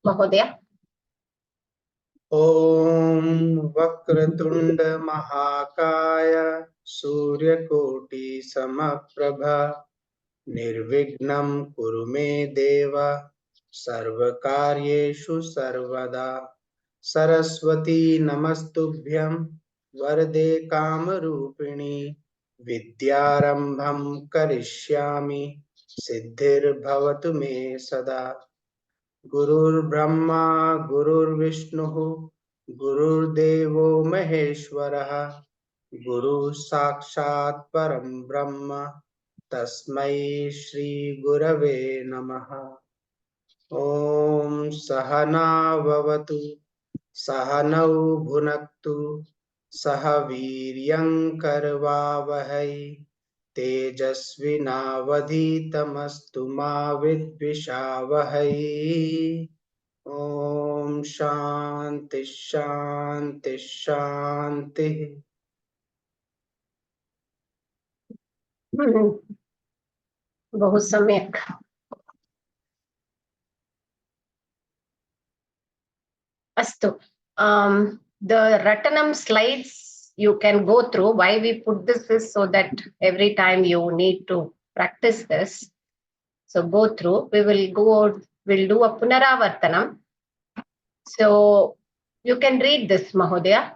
Mahodaya. Om Vakratunda Mahakaya Suryakoti Samaprabha Nirvignam Kurume Deva Sarvakaryeshu Sarvada Saraswati Namastubhyam Varde Kamarupini Vidyarambham Karishyami Siddhir Bhavatu Me Sada गुरुर्ब्रह्मा गुरुर्विष्णुः गुरुर्देवो महेश्वरः गुरु साक्षात् परं ब्रह्म तस्मै श्री गुरवे नमः। ओम सहना भवतु सहनौ भुनक्तु सह वीर्यं करवावहै तेजस्विनावधीतमस्तु मा विद्विषावहै। ओम शांति शांति शांति। बहु सम्यक्। Astu. The Ratanam slides you can go through. Why we put this is so that every time you need to practice this. So go through. We'll do a Punaravartanam. So you can read this, Mahodaya.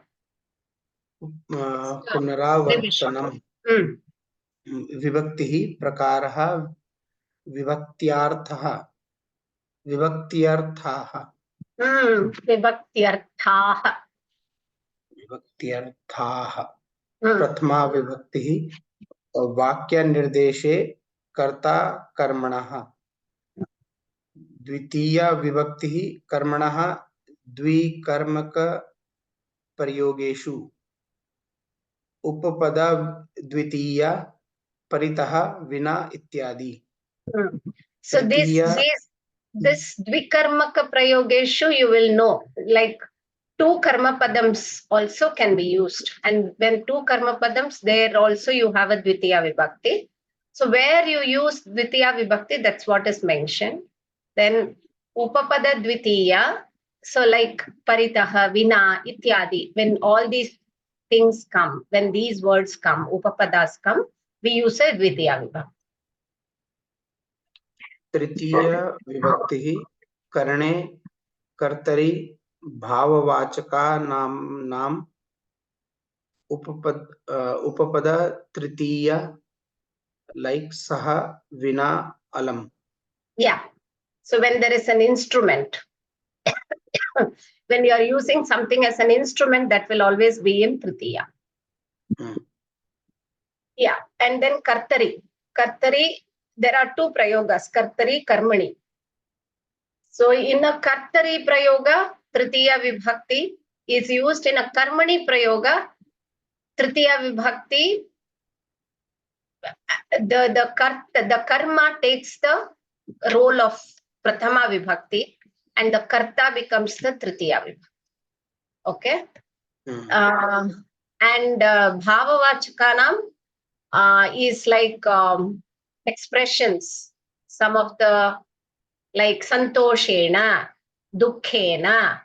पुनरावर्तनम् विभक्तिः प्रकारः विभक्त्यार्थः विभक्त्यर्थाः विभक्त्यर्थाः विभक्त्यर्थाः प्रथमा विभक्तिः वाक्य निर्देशे कर्ता कर्मणः द्वितीया विभक्तिः कर्मणः द्विकर्मक प्रयोगेषु उपपदा द्वितीया परितः विना इत्यादि। So this dvikarmaka prayogeshu you will know, like two karma padams also can be used, and when two karma padams there also you have a dvitiya vibhakti. So where you use dvitiya vibhakti, that's what is mentioned. Then upapada dvitiya, so like paritaha, vina, ityadi, when all these things come, when these words come, upapadas come, we use a dvitiya vibhakti. तृतीय विभक्ति करणे कर्तरि भाववाचका नाम उपपद तृतीय like saha vina alam. Yeah. So when there is an instrument, when you are using something as an instrument, that will always be in tritiya. Yeah. And then kartari. Kartari, there are two prayogas, kartari, karmani. So in a kartari prayoga, tritiya vibhakti is used. In a karmani prayoga, tritiya vibhakti, the karma takes the role of prathama vibhakti and the karta becomes the tritiya vibhakti. Okay. And bhavavachakanam is like expressions, some of the like santoshena, dukkhena,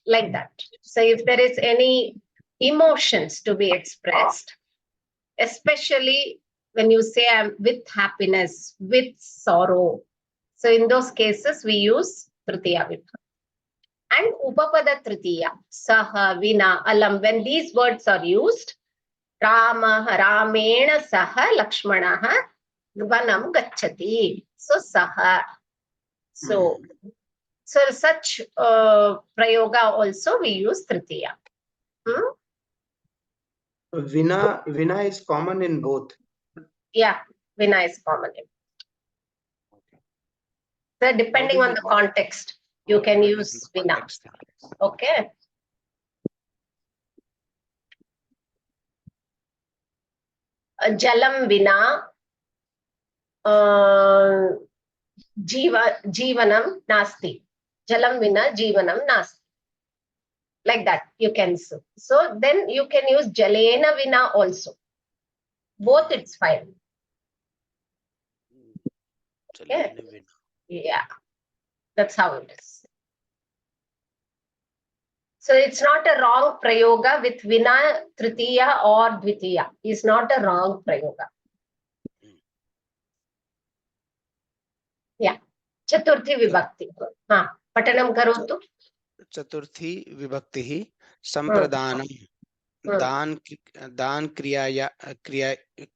like that. So if there is any emotions to be expressed, especially when you say I'm with happiness, with sorrow, so in those cases we use tritiya vibhakti. And upapada tritiya, saha, vina, alam, when these words are used, Rama, Ramena saha, Lakshmanaha, vanam gacchati. So saha. So such prayoga also we use tritiya. Vina is common in both. Yeah, vina is common in both. So depending on the context, you can use vina. Okay. Jalam vina jivanam nasti. Jalam vina jivanam nasti. Like that you can say. So then you can use jalena vina also. Both it's fine. Okay. Yeah. That's how it is. So it's not a wrong prayoga with vina, tritiya or dvitiya. It's not a wrong prayoga. Yeah. Chaturthi vibhakti. Patanam karotu. चतुर्थी विभक्ति ही Hmm. संप्रदानम Hmm. दान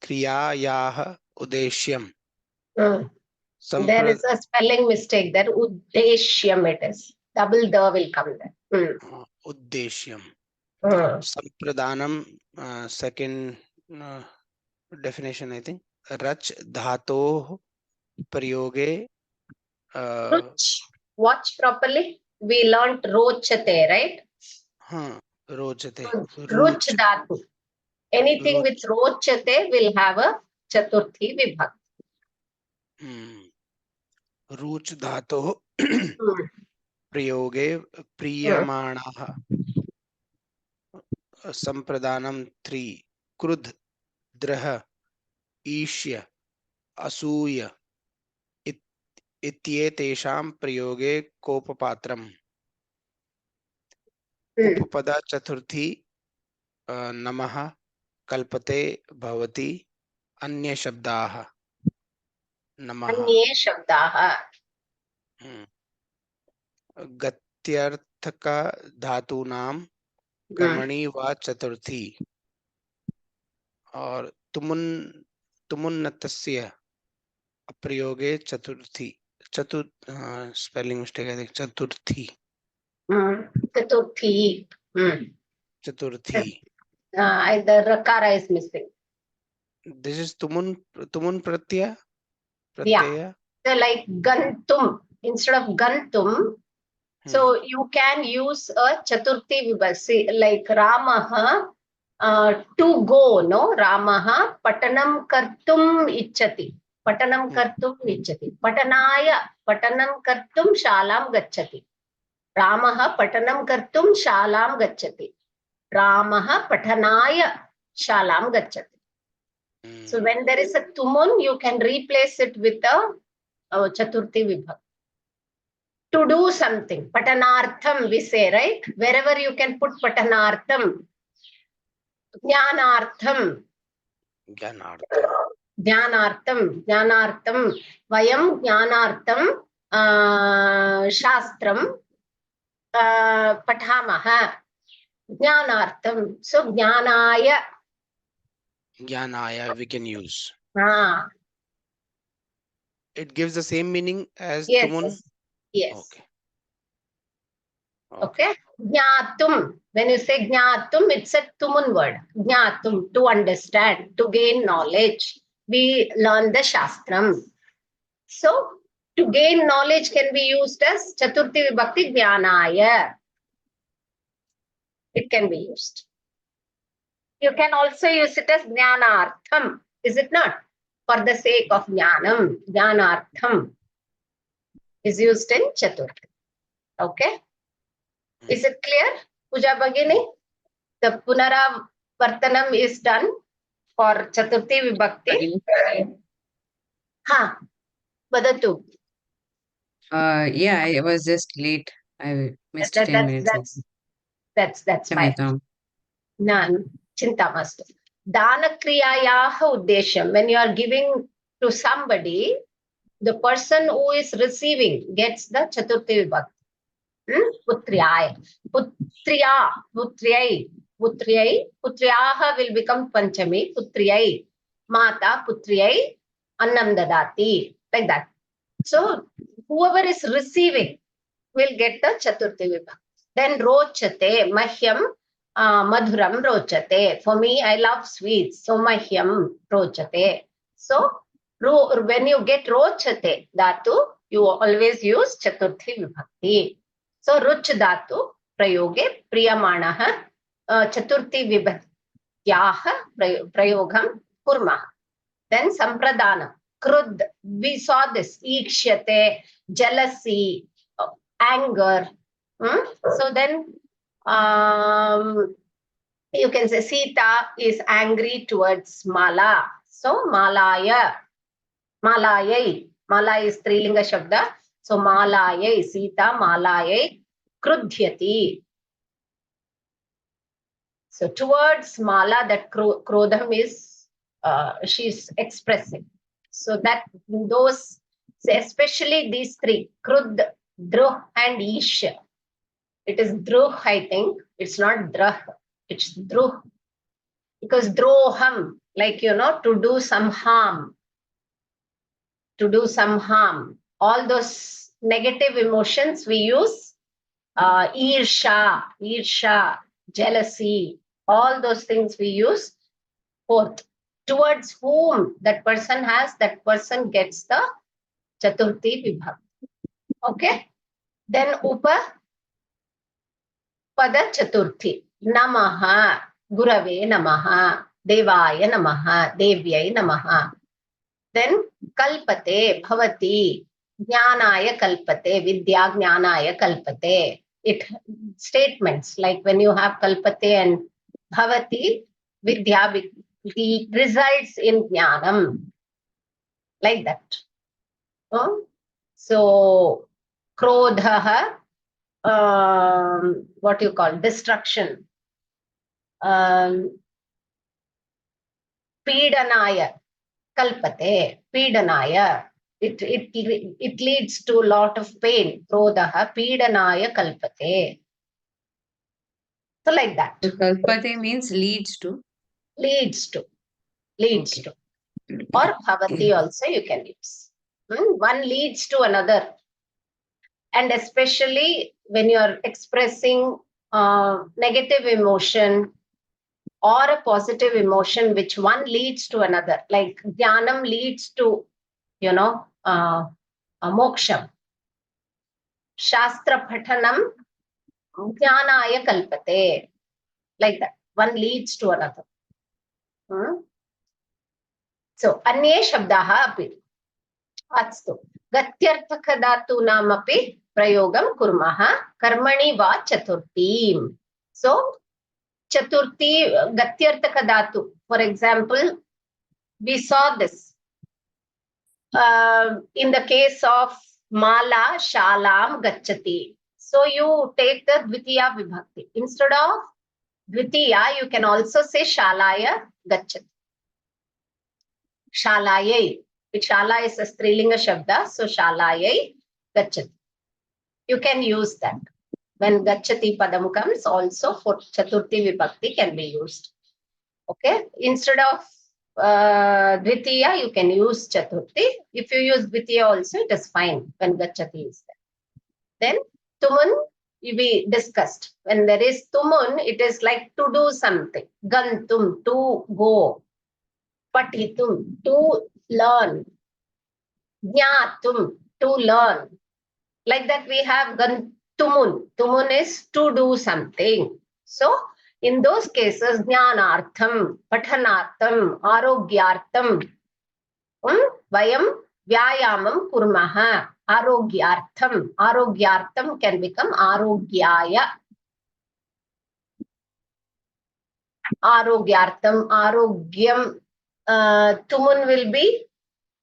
क्रियायाः उद्देश्यम Hmm. There संप्र is a spelling mistake there. Uddeshyam it is. Double the will come there. उद्देश्यम Hmm. संप्रदानम second definition I think रच धातोः प्रयोगे Ruch. Watch properly. We learnt rochate, right? हाँ रोचते Ruch रुच dhatu. Anything रुच with rochate will have a chaturthi vibhakti. रुच धातोः Hmm. प्रयोगे Hmm. प्रीयमाणाः संप्रदानम 3 क्रुद्ध द्रह ईष्य असूय इत्येतेषां प्रयोगे कोपपात्रम् Hmm. उपपदा चतुर्थी नमः कल्पते भवति अन्य शब्दाः नमः Anye shabdaha. गत्यर्थक धातूनां कर्मणि वा चतुर्थी और तुमुन्नतस्य प्रयोगे चतुर्थी स्पेलिंग मिस्टेक है Chaturthi Chaturthi. Chaturthi The rakara is missing. This is tumun Yeah. Pratyaya So like gantum. Instead of gantum, so you can use a chaturthi vibhakti like Ramaha to go, no? Ramaha patanam kartum ichchati. Patanam kartum ichchati. Patanam kartum shalam gacchati. Ramaha patanam kartum shalam gacchati. Ramaha patanaya shalam gacchati. So when there is a tumun, you can replace it with a chaturthi vibhakti. To do something. Patanartham, we say, right? Wherever you can put patanartham. Jnanartham. Jnanartham. Vayam jnanartham shastram pathamaha. Jnanartham. So jnanaya. we can use. Ah. It gives the same meaning as Yes. tumun. Yes. Okay. Jnatum. When you say jnatum, it's a tumun word. Jnatum, to understand, to gain knowledge. We learn the shastram. So, to gain knowledge can be used as Chaturthi Vibhakti Jnanaya. It can be used. You can also use it as Jnanartham, is it not? For the sake of Jnanam, Jnanartham is used in Chaturthi. Okay? Is it clear? Puja Bhagini? The Punaravartanam is done for Chaturthi Vibhakti. Ha, Badatu. Yeah, I was just late. I missed 10 minutes. That's fine. Nan, chintamastu. Dana kriyayaha uddeshyam. When you are giving to somebody, the person who is receiving gets the Chaturthi Vibhakti. Putriyaya. Putriyai. Putriyaha will become Panchami. Putriyai. Mata Putriyai. Annam dadati. Like that. So, whoever is receiving will get the Chaturthi Vibhakti. Then rochate, mahyam, madhuram rochate. For me, I love sweets. So mahyam rochate. So when you get rochate dhatu, you always use Chaturthi Vibhakti. So ruch dhatu prayoge priyamanaha Chaturthi Vibhaktyah prayogam kurmah. Then sampradana. Krud, we saw this. Ikshyate, jealousy, anger. So then you can say Sita is angry towards Mala. So Malaya. Malayai. Mala is Strilinga Shabda. So malayai, Sita malayai krudhyati. So towards Mala, that Krodham is, she's expressing. So that those, especially these three, Krud, Druh and Ish. It is Druh, I think. It's not Drah. It's Druh. Because Droham, like, to do some harm. To do some harm. All those negative emotions we use Irsha, jealousy, all those things we use. Fourth, towards whom that person gets the Chaturthi Vibhakti. Okay? Then Upa Pada Chaturthi. Namaha, Gurave Namaha, Devaya Namaha, Devyai Namaha. Then Kalpate, Bhavati, Jnanaya Kalpate, Vidya Jnanaya Kalpate. It statements like when you have Kalpate and Bhavati, Vidya resides in Jnanam. Like that. So, Krodha, what you call destruction. Pidanaya, Kalpate, Pidanaya. It leads to a lot of pain. Krodha, Pidanaya, Kalpate. So like that. So kalpate means leads to. Leads to. Okay. Or Bhavati also you can use. One leads to another. And especially when you are expressing negative emotion or a positive emotion, which one leads to another, like Dhyanam leads to, moksham. Shastra Pathanam Jnanaya Kalpate. Like that. One leads to another. So, Anye Shabdaha api. Atstu. Gatyarthakadhatunamaphi prayogam kurmaha karmani va chaturtim. So, Chaturthi, Gatyarthaka Dhatu. For example, we saw this in the case of Mala, Shalam, Gachati. So you take the Dvitiya Vibhakti. Instead of Dvitiya, you can also say Shalaya, Gachati. Shalayai. Shala is a Strilinga Shabda, so Shalayai, Gachati. You can use that. When Gachati Padam comes, also for Chaturthi Vibhakti can be used. Okay, instead of Dvitiya, you can use Chaturthi. If you use Dvitiya also, it is fine when Gachati is there. Then Tumun, we discussed. When there is Tumun, it is like to do something. Gantum, to go. Patitum, to learn. Jnatum, to learn. Like that we have Gantumun. Tumun is to do something. So, in those cases, Jnanartham, Pathanartham, Arogyartham, Vayam Vyayamam Kurmaha, Arogyartham. Arogyartham can become Arogyaya. Arogyartham, Arogyam, Tumun will be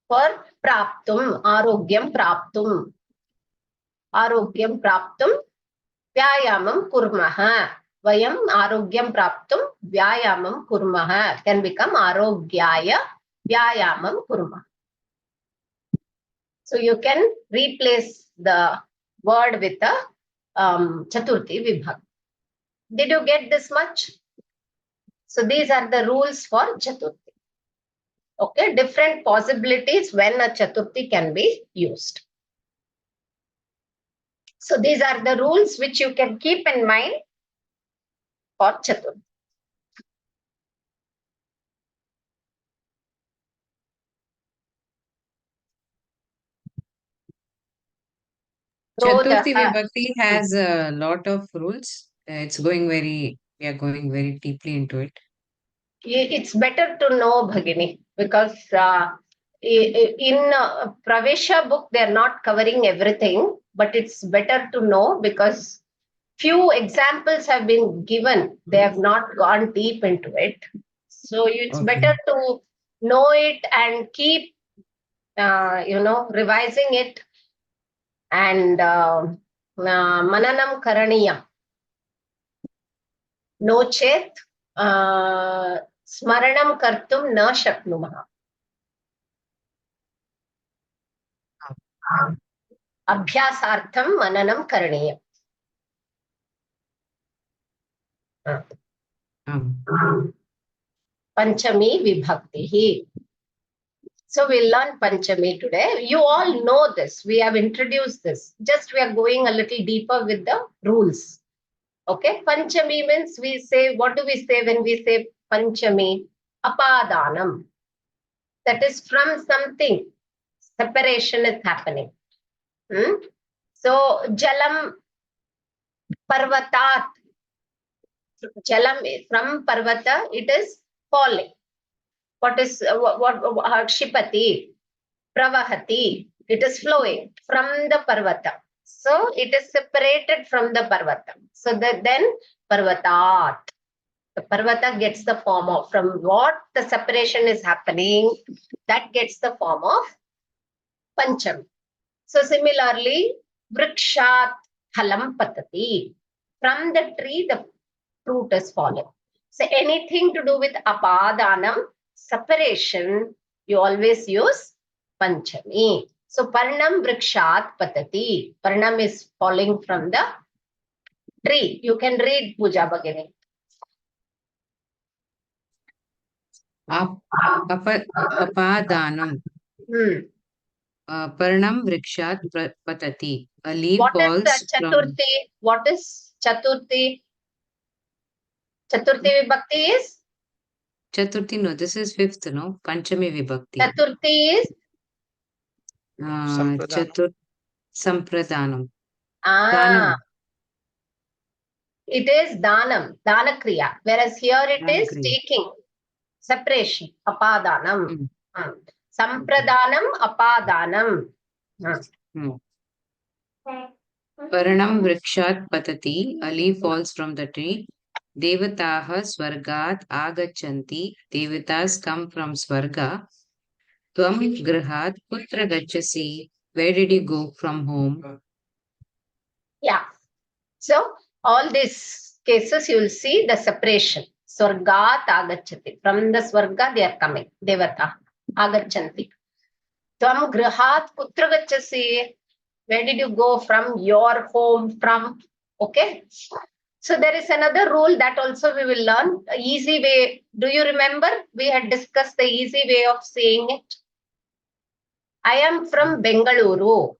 for Praptum, Arogyam Praptum. Arogyam Praptum, Vyayamam Kurmaha. Vayam Arogyam Praptum Vyayamam Kurmaha can become Arogyaya Vyayamam Kurmaha. So you can replace the word with a Chaturthi Vibhakti. Did you get this much? So these are the rules for Chaturthi. Okay, different possibilities when a Chaturthi can be used. So these are the rules which you can keep in mind for Chaturthi. Chaturthi Krodha. Vibhakti has a lot of rules. We are going very deeply into it. It's better to know, Bhagini, because in Pravesha book, they're not covering everything, but it's better to know because few examples have been given. They have not gone deep into it. So it's better to know it and keep, revising it And mananam karaniyam. No chet smaranam kartum na shaknumaha. Abhyasartham mananam karaniyam. Panchami vibhakti. So we'll learn Panchami today. You all know this. We have introduced this. Just we are going a little deeper with the rules. Okay. Panchami means we say, what do we say when we say Panchami? Apadanam. That is from something. Separation is happening. So Jalam Parvatat. Jalam from Parvata, it is falling. What is what Shipati, Pravahati, it is flowing from the Parvata. So it is separated from the Parvata. So then Parvatat. The Parvata gets the form of, from what the separation is happening, that gets the form of Pancham. So similarly, Vrikshat Phalam Patati. From the tree, the fruit is falling. So anything to do with apadanam, separation, you always use Panchami. So Parnam Vrikshat Patati. Parnam is falling from the tree. You can read Puja Bhagini. Apadanam. Parnam vrikshat patati. A leaf What falls is Chaturthi? What is Chaturthi? Chaturthi Vibhakti is? Chaturthi, no, this is fifth, no? Panchami Vibhakti. Chaturthi is? Sampradhanam. Sampradhanam. Ah. It is Danam, Danakriya. Whereas here it is taking, separation, Apadanam. Sampradhanam, Apadanam. Paranam vrikshat patati, a leaf falls from the tree. Devataha swargat agachanti, devatas come from swarga. Tvam grihat putra gachasi, where did you go from home? Yeah. So all these cases you will see the separation. Swargat agachati. From the swarga they are coming. Devata agachanti. Tvam grihat putra gachasi. Where did you go from? Your home, from. Okay. So there is another rule that also we will learn. Easy way. Do you remember? We had discussed the easy way of saying it. I am from Bengaluru.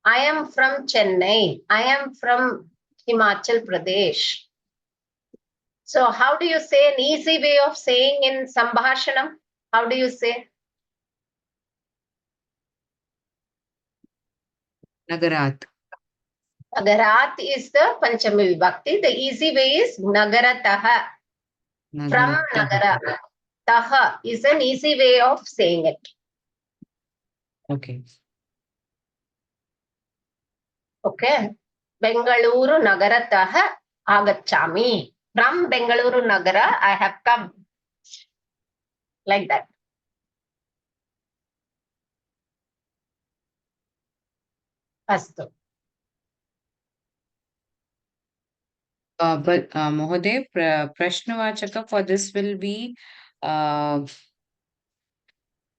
I am from Chennai. I am from Himachal Pradesh. So how do you say an easy way of saying in Sambhashanam? How do you say? Nagarat. Nagarat is the Panchami Vibhakti. The easy way is Nagarataha. From Nagara. Taha is an easy way of saying it. Okay. Okay. Bengaluru Nagarataha agachami. From Bengaluru Nagara, I have come. Like that. Astu. But Mohoday, Prashnavachaka for this will be Panchami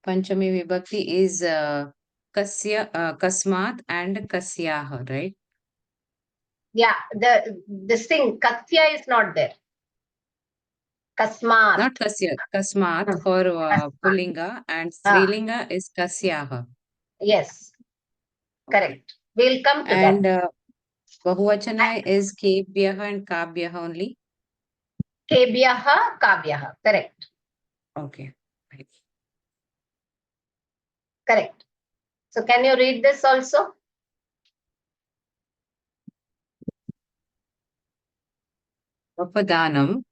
Vibhakti is Kasya, Kasmat and Kasyaha, right? Yeah, this thing, Katya is not there. Kasmat. Not Kasya, Kasmat for Pullinga and Strilinga is Kasyaha. Yes, correct. We'll come to and, that. And Bahuvachana is Kebhyaha and Kabhyaha only. Kebhyaha, Kabhyaha, correct. Okay. Right. Correct. So can you read this also? Apadanam,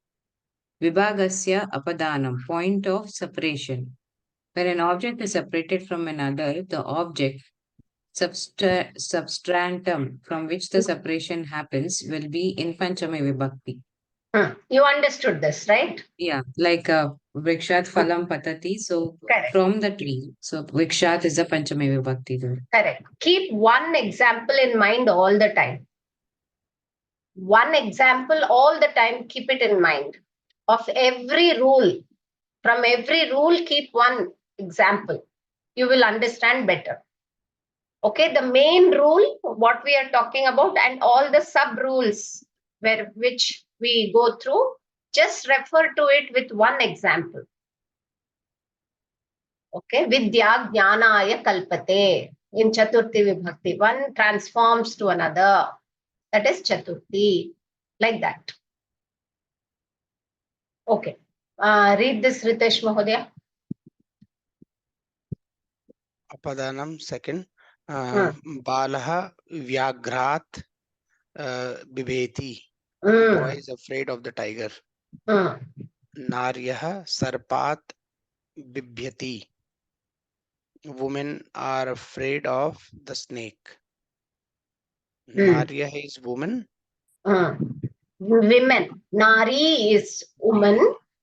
Vibhagasya Apadanam, point of separation. When an object is separated from another, the object substratum from which the separation happens will be in Panchami Vibhakti. You understood this, right? Yeah, like Vrikshat Phalam Patati. So Correct. from the tree. So Vrikshat is a Panchami Vibhakti there. Correct. Keep one example in mind all the time. One example all the time, keep it in mind. Of every rule, from every rule, keep one example. You will understand better. Okay, the main rule, what we are talking about, and all the sub rules which we go through, just refer to it with one example. Okay, Vidya Jnanaya Kalpate. In Chaturthi Vibhakti, one transforms to another. That is Chaturthi. Like that. Okay. Read this, Ritesh Mahodaya. Apadanam second. Hmm. Balaha Vyagrat Bibeti. Hmm. Boy is afraid of the tiger. Hmm. Naryaha Sarpat Bibhyati. Women are afraid of the snake. Narya is woman. Women. Nari is woman.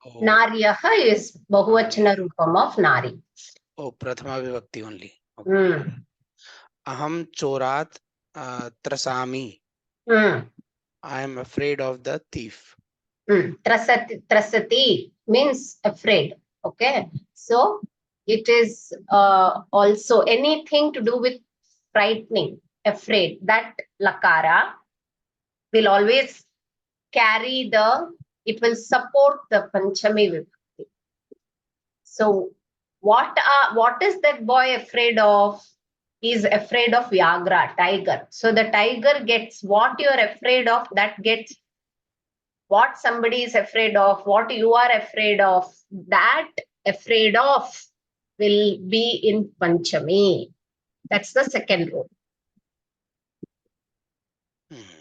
Oh, Naryaha is Bahuvachana Rupam of Nari. oh, Prathama Vibhakti only. Okay. Hmm. Aham Chorat Trasami. Hmm. I am afraid of the thief. Trasati means afraid. Okay. So it is also anything to do with frightening, afraid. That lakara will always carry it will support the Panchami Vibhakti. So what is that boy afraid of? He is afraid of Vyagra, tiger. So the tiger gets what you're afraid of, that gets what somebody is afraid of, what you are afraid of, that afraid of will be in Panchami. That's the second rule.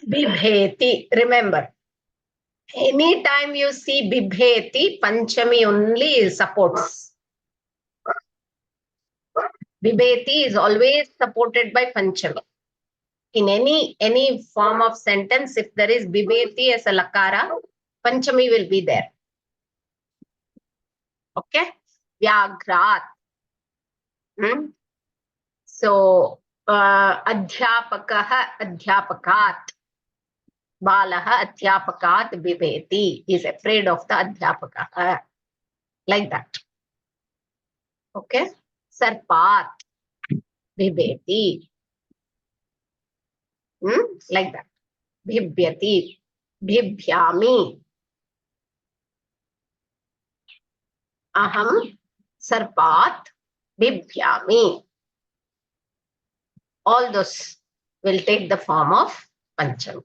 Bibheti, remember, anytime you see Bibheti, Panchami only supports. Bibheti is always supported by Panchami. In any form of sentence, if there is Bibheti as a lakara, Panchami will be there. Okay? Vyagrat. So, Adhyapakaha Adhyapakat. Balaha Adhyapakat Bibheti. He is afraid of the Adhyapakaha. Like that. Okay? Sarpat Bibheti. Like that. Bhibhyati. Bhibhyami. Aham Sarpat Bibhyami. All those will take the form of Pancham.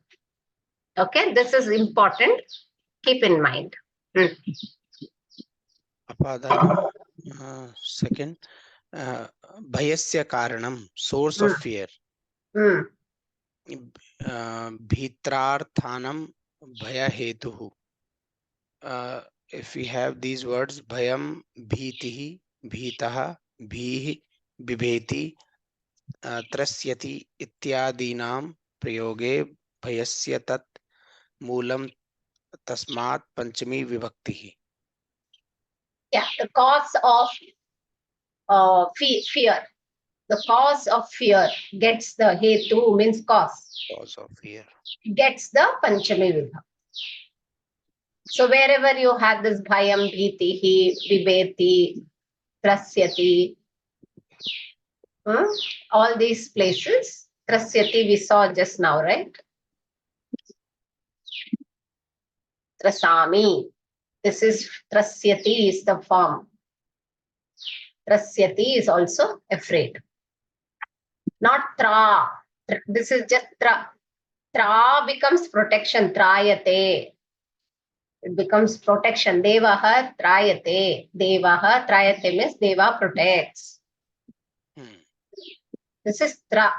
Okay, this is important. Keep in mind. Apadanam second. Bhayasya Karanam, source of fear. Bhitrarthanam Bhaya Hetuhu. If we have these words, Bhayam, Bhitihi, Bhitaha, Bhihi, Bibheti, Trasyati ityadinam prayoge bhayasya tat moolam tasmat panchami vibhakti. Yeah, the cause of fear. The cause of fear gets the hetu means Cause of fear. gets the Panchami Vibhakti. So wherever you have this bhayam, bhitihi, vibheti, trasyati, all these places, trasyati we saw just now, right? Trasami. This is trasyati is the form. Trasyati is also afraid. Not tra. This is just tra. Tra becomes protection. Trayate. It becomes protection. Devaha trayate. Devaha trayate means Deva protects. This is tra.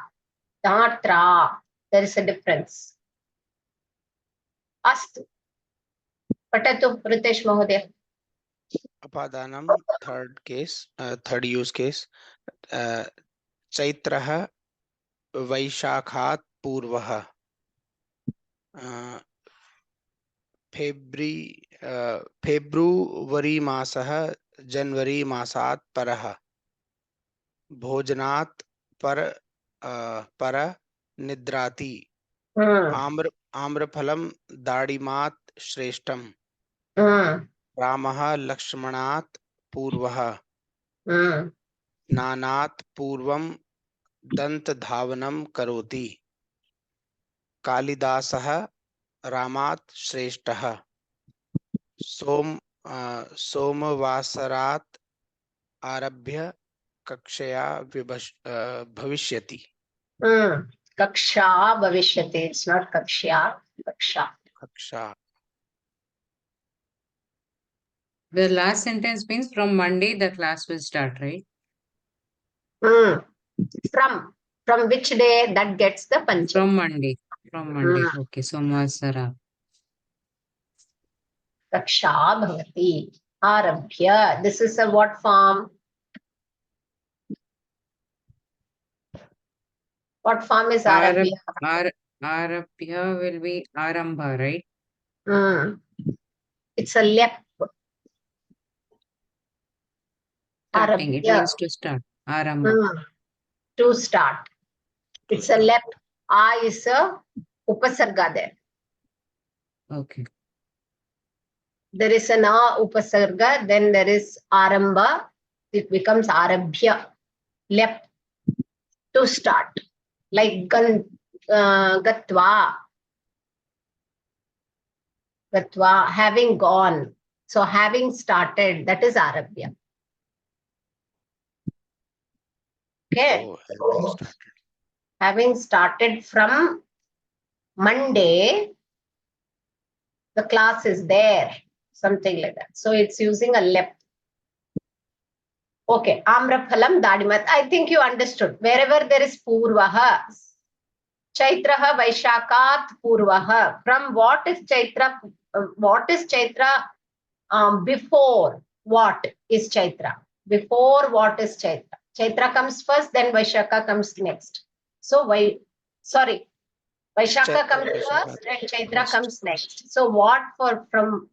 Not tra. There is a difference. Astu. Patatu, Ritesh Mahodaya. Apadanam, third use case. Chaitraha Vaishakhat Purvaha. February मासः जनवरी मासात् परः भोजनात् पर निद्राति आम्रफलं दाडिमात् श्रेष्ठम् रामः लक्ष्मणात् पूर्वः स्नानात् पूर्वं दन्तधावनं करोति कालिदासः रामात् श्रेष्ठः सोमवासरात् आरभ्य कक्षया भविष्यति कक्षा भविष्यति. It's not कक्ष्या, कक्षा. कक्षा. The last sentence means from Monday the class will start, right? From which day that gets the pancham? From Monday. From Monday. Okay. Somvasara. Kaksha bhavati. Arabhya. This is a what form? What form is Arabhya? Arabhya will be Arambha, right? It's a lep. Starting. It means to start. Arambha. To start. It's a lep. A is a upasarga there. Okay. There is an A upasarga, then there is Arambha. It becomes Arabhya. Lep. To start. Like Gatva. Gatva, having gone. So having started, that is Arabhya. Okay. Oh, Having started from Monday, the class is there. Something like that. So it's using a lep. Okay. Amraphalam Dadimat. I think you understood. Wherever there is Purvaha, Chaitraha Vaishakat Purvaha. From what is Chaitra? What is Chaitra? Before what is Chaitra? Before what is Chaitra? Chaitra comes first, then Vaishaka comes next. So Vaishaka comes first and Chaitra comes next. So what from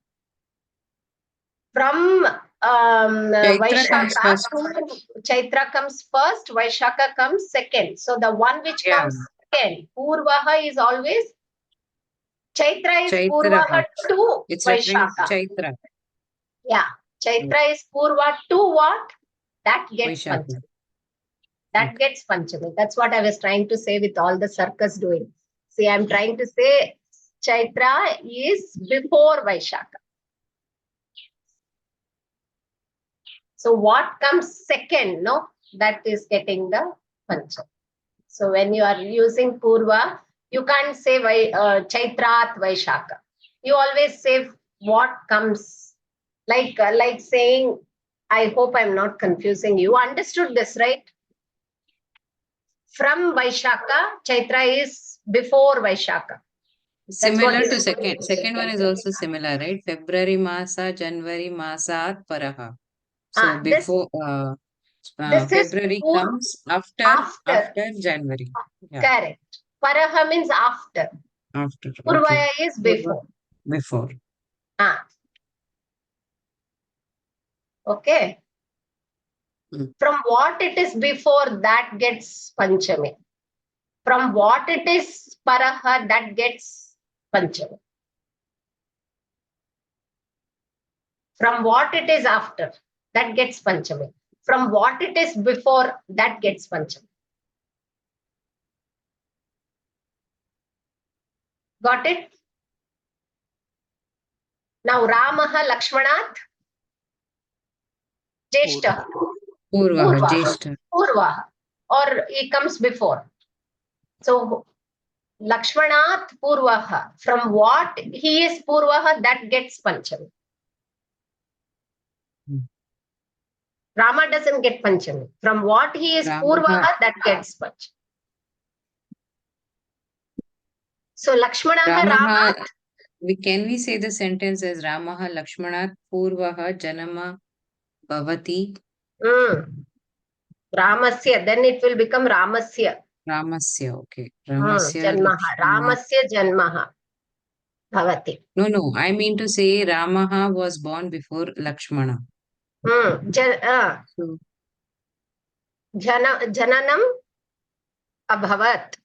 Vaishaka to Chaitra comes first, Vaishaka comes second. So the one which comes second, Purvaha is always Chaitra is Purvaha to Vaishaka. Chaitra. Yeah, Chaitra is Purva to what? That gets Panchami. That gets Panchami. That's what I was trying to say with all the circus doing. See, I'm trying to say Chaitra is before Vaishaka. So what comes second, no? That is getting the Panchami. So when you are using Purva, you can't say Chaitrat Vaishaka. You always say what comes, like saying, I hope I'm not confusing you. Understood this, right? From Vaishaka, Chaitra is before Vaishaka. Similar to second one is also similar, right? February Masa, January Masat Paraha. So before February comes after January. Yeah. Correct. Paraha means after. After. Purvaya is before. Before. Okay. From what it is before, that gets Panchami. From what it is Paraha, that gets Panchami. From what it is after, that gets Panchami. From what it is before, that gets Panchami. Got it? Now Ramaha Lakshmanat Jeshta. Purvaha. Or he comes before. So Lakshmanat Purvaha. From what he is Purvaha, that gets Panchami. Rama doesn't get Panchami. From what he is Purvaha, that gets Panchami. So Lakshmanaha Rama. Can we say the sentence as Ramaha Lakshmanat Purvaha Janama Bhavati? Ramasya. Then it will become Ramasya. Ramasya, okay. Ramasya Janmaha. Ramasya Janmaha. Bhavati. No. I mean to say Ramaha was born before Lakshmana. So, Jananam abhavat.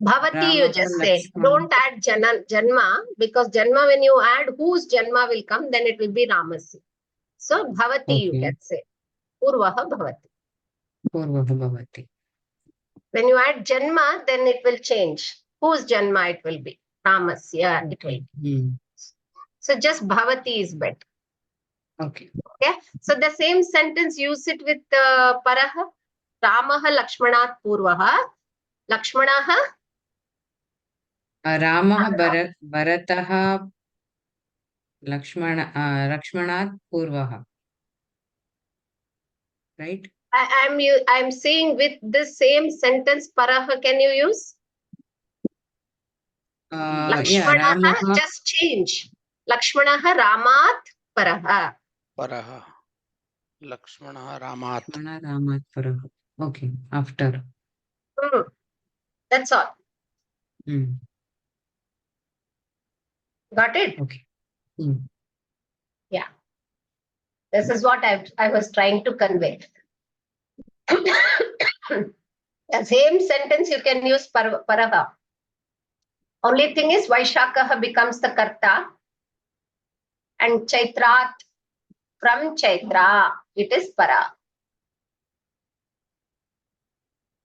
Bhavati you Ramaha just said. Lakshmana. Don't add janma, because janma, when you add whose janma will come, then it will be Ramasi. So bhavati you Okay. can say. Purvaha bhavati. Purvaha bhavati. When you add janma, then it will change. Whose janma it will be? Ramasya it will be. So just bhavati is better. Okay. Okay. So the same sentence, use it with paraha. Ramaha Lakshmanat Purvaha. Lakshmanaha. Ramaha Bharataha Lakshmanat Purvaha. Right? I'm saying with this same sentence, paraha can you use? Yeah, Lakshmanaha, Ramaha. just change. Lakshmanaha Ramat paraha. Paraha. Lakshmana Ramat. Lakshmana Ramat Paraha. Okay, after. That's all. Got it? Okay. Yeah. This is what I was trying to convey. The same sentence you can use paraha. Only thing is Vaishakaha becomes the karta, and Chaitrat, from Chaitra, it is para.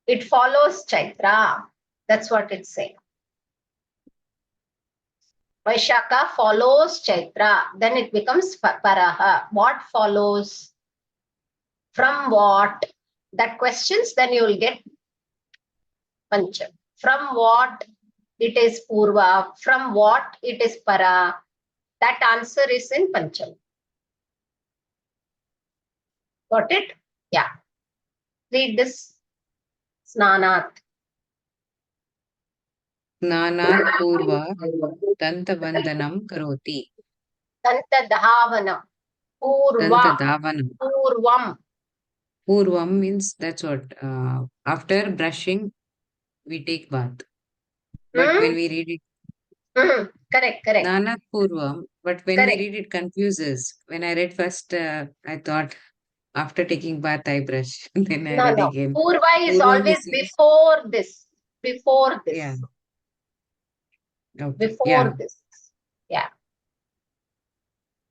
It follows Chaitra. That's what it's saying. Vaishaka follows Chaitra. Then it becomes paraha. What follows? From what? That questions, then you will get pancham. From what it is purva? From what it is para? That answer is in pancham. Got it? Yeah. Read this. Snanat. Snanat Purva Dantavandhanam Karoti. Dantadhavanam. Purvam. Dantadavanam. Purvam. Purvam means that's what. After brushing, we take bath. But when we read it, Correct. Snanat Purvam, but when Correct. we read it confuses. When I read first, I thought after taking bath, I brush. Then I read No. again. Purva is Purvam always is before this. Before this. Yeah. Okay. Before this. Yeah.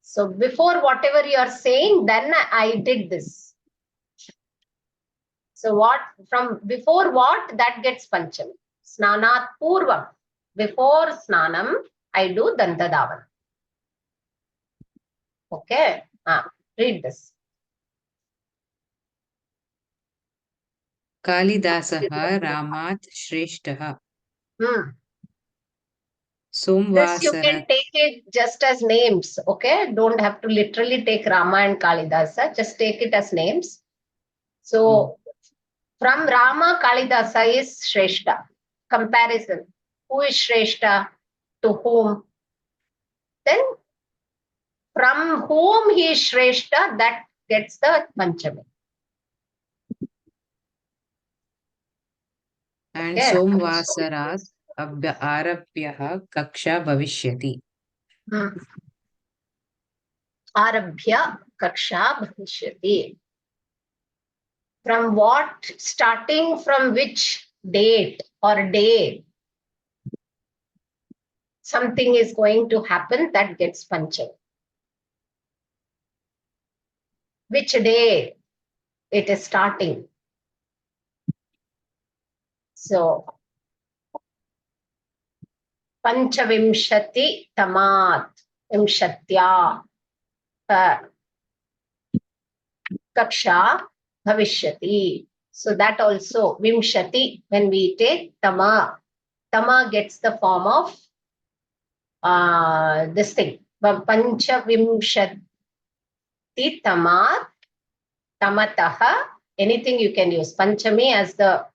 So before whatever you are saying, then I did this. So what from before what, that gets pancham. Snanat purvam. Before snanam, I do dantadavan. Okay. Read this. Kalidasah Ramat Shrestah. This you can Somvasarat. take it just as names. Okay. Don't have to literally take Rama and Kalidasa. Just take it as names. So from Rama, Kalidasa is Shrestha. Comparison. Who is Shrestha? To whom? Then from whom he is Shrestha, that gets the Panchami. And Okay. Somvasarat Arabhyah Kaksha Bhavishyati. Arabhya Kaksha Bhavishyati. From what, starting from which date or day something is going to happen, that gets Pancham. Which day it is starting. So, Panchavimshati Tamat Vimshatya Kaksha Bhavishyati. So that also Vimshati, when we take Tama gets the form of this thing. Panchavimshati Tamat Tamataha. Anything you can use. Panchami as the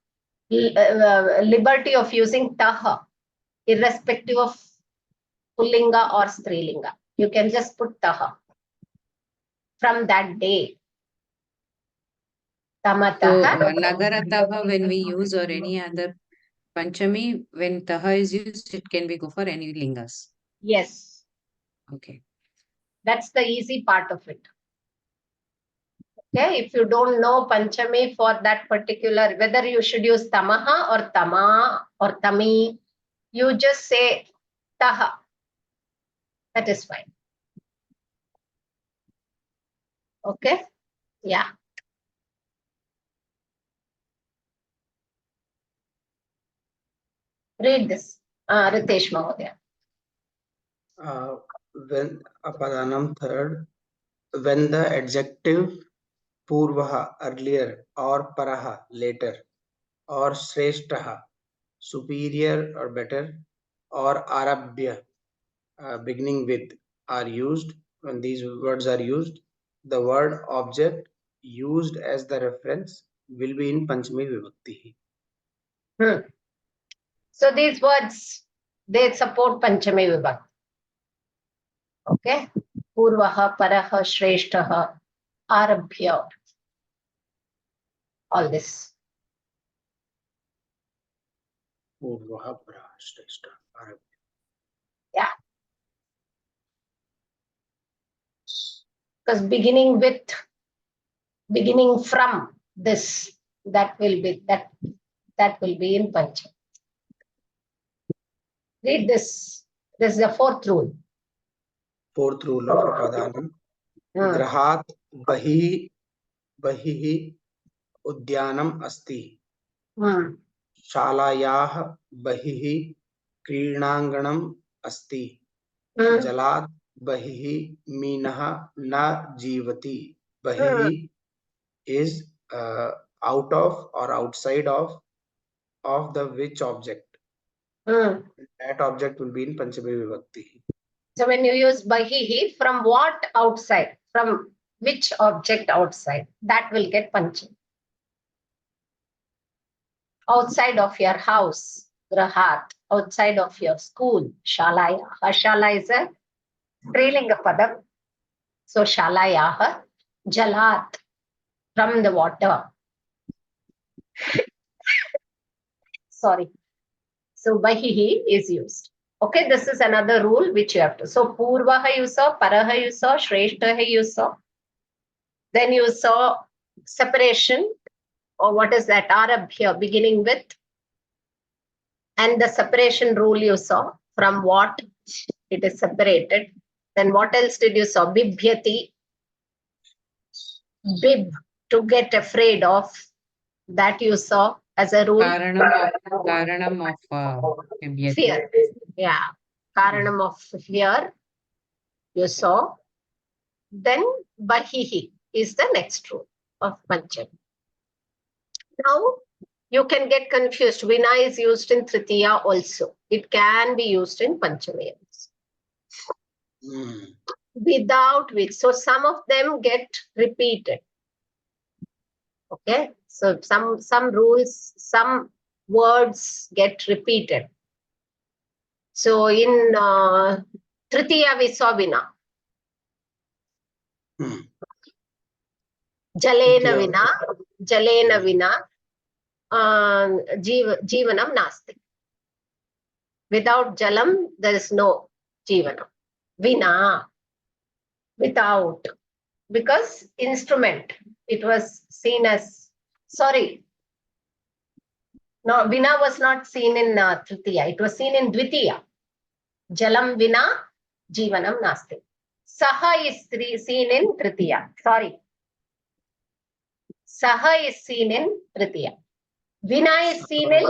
liberty of using taha, irrespective of pullinga or strilinga. You can just put taha. From that day. So Tamataha. Nagarataha when we use or any other Panchami, when taha is used, it can be go for any lingas. Yes, Okay. that's the easy part of it. Okay, if you don't know Panchami for that particular, whether you should use Tamaha or Tama or Tami, you just say Taha. That is fine. Okay, yeah. Read this, Ritesh Mahodaya. When Apadanam third, when the adjective Purvaha earlier or Paraha later or Shreshtaha superior or better or Arabhya beginning with are used, when these words are used, the word object used as the reference will be in Panchami Vibhakti. So these words, they support Panchami Vibhakti. Okay, Purvaha, Paraha, Shreshtaha, Arabhya, all this. Purvaha, Paraha, Shreshtaha, Arabhya. Yeah. Because beginning from this, that will be in Pancham. Read this. This is the fourth rule. Fourth rule of Apadanam. Grahat Bahihi Udyanam Asti. शालायाः बहिः क्रीडाङ्गणम् अस्ति जलात् बहिः मीनः न जीवति बहिः is out of or outside of the which object. That object will be in Panchami Vibhakti. So when you use Bahihi, from what outside? From which object outside? That will get Panchami. Outside of your house, Grahat. Outside of your school, Shalaya. Shala is a Strilinga Padam. So Shalayaha. Jalat. From the water. Sorry. So Bahihi is used. Okay, this is another rule which you have to. So Purvaha you saw, Paraha you saw, Shreshtaha you saw. Then you saw separation, or what is that? Arabhya, beginning with. And the separation rule you saw, from what it is separated. Then what else did you saw? Bibhyati. Bib, to get afraid of. That you saw as a rule. Karanam of Bibhyati. Fear. Yeah. Karanam of fear. You saw. Then Bahihi is the next rule of Pancham. Now, you can get confused. Vina is used in Tritiya also. It can be used in Panchami also. Without which. So some of them get repeated. Okay. So some rules, some words get repeated. So in Tritiya we saw Vina. Jalena Vina. Jivanam nasti. Without jalam, there is no jivanam. Vina, without. Because instrument, it was seen as, sorry. No, Vina was not seen in Tritiya. It was seen in Dvitiya. Jalam Vina, jivanam nasti. Saha is seen in Tritiya. Sorry. Saha is seen in Tritiya. Vina is seen in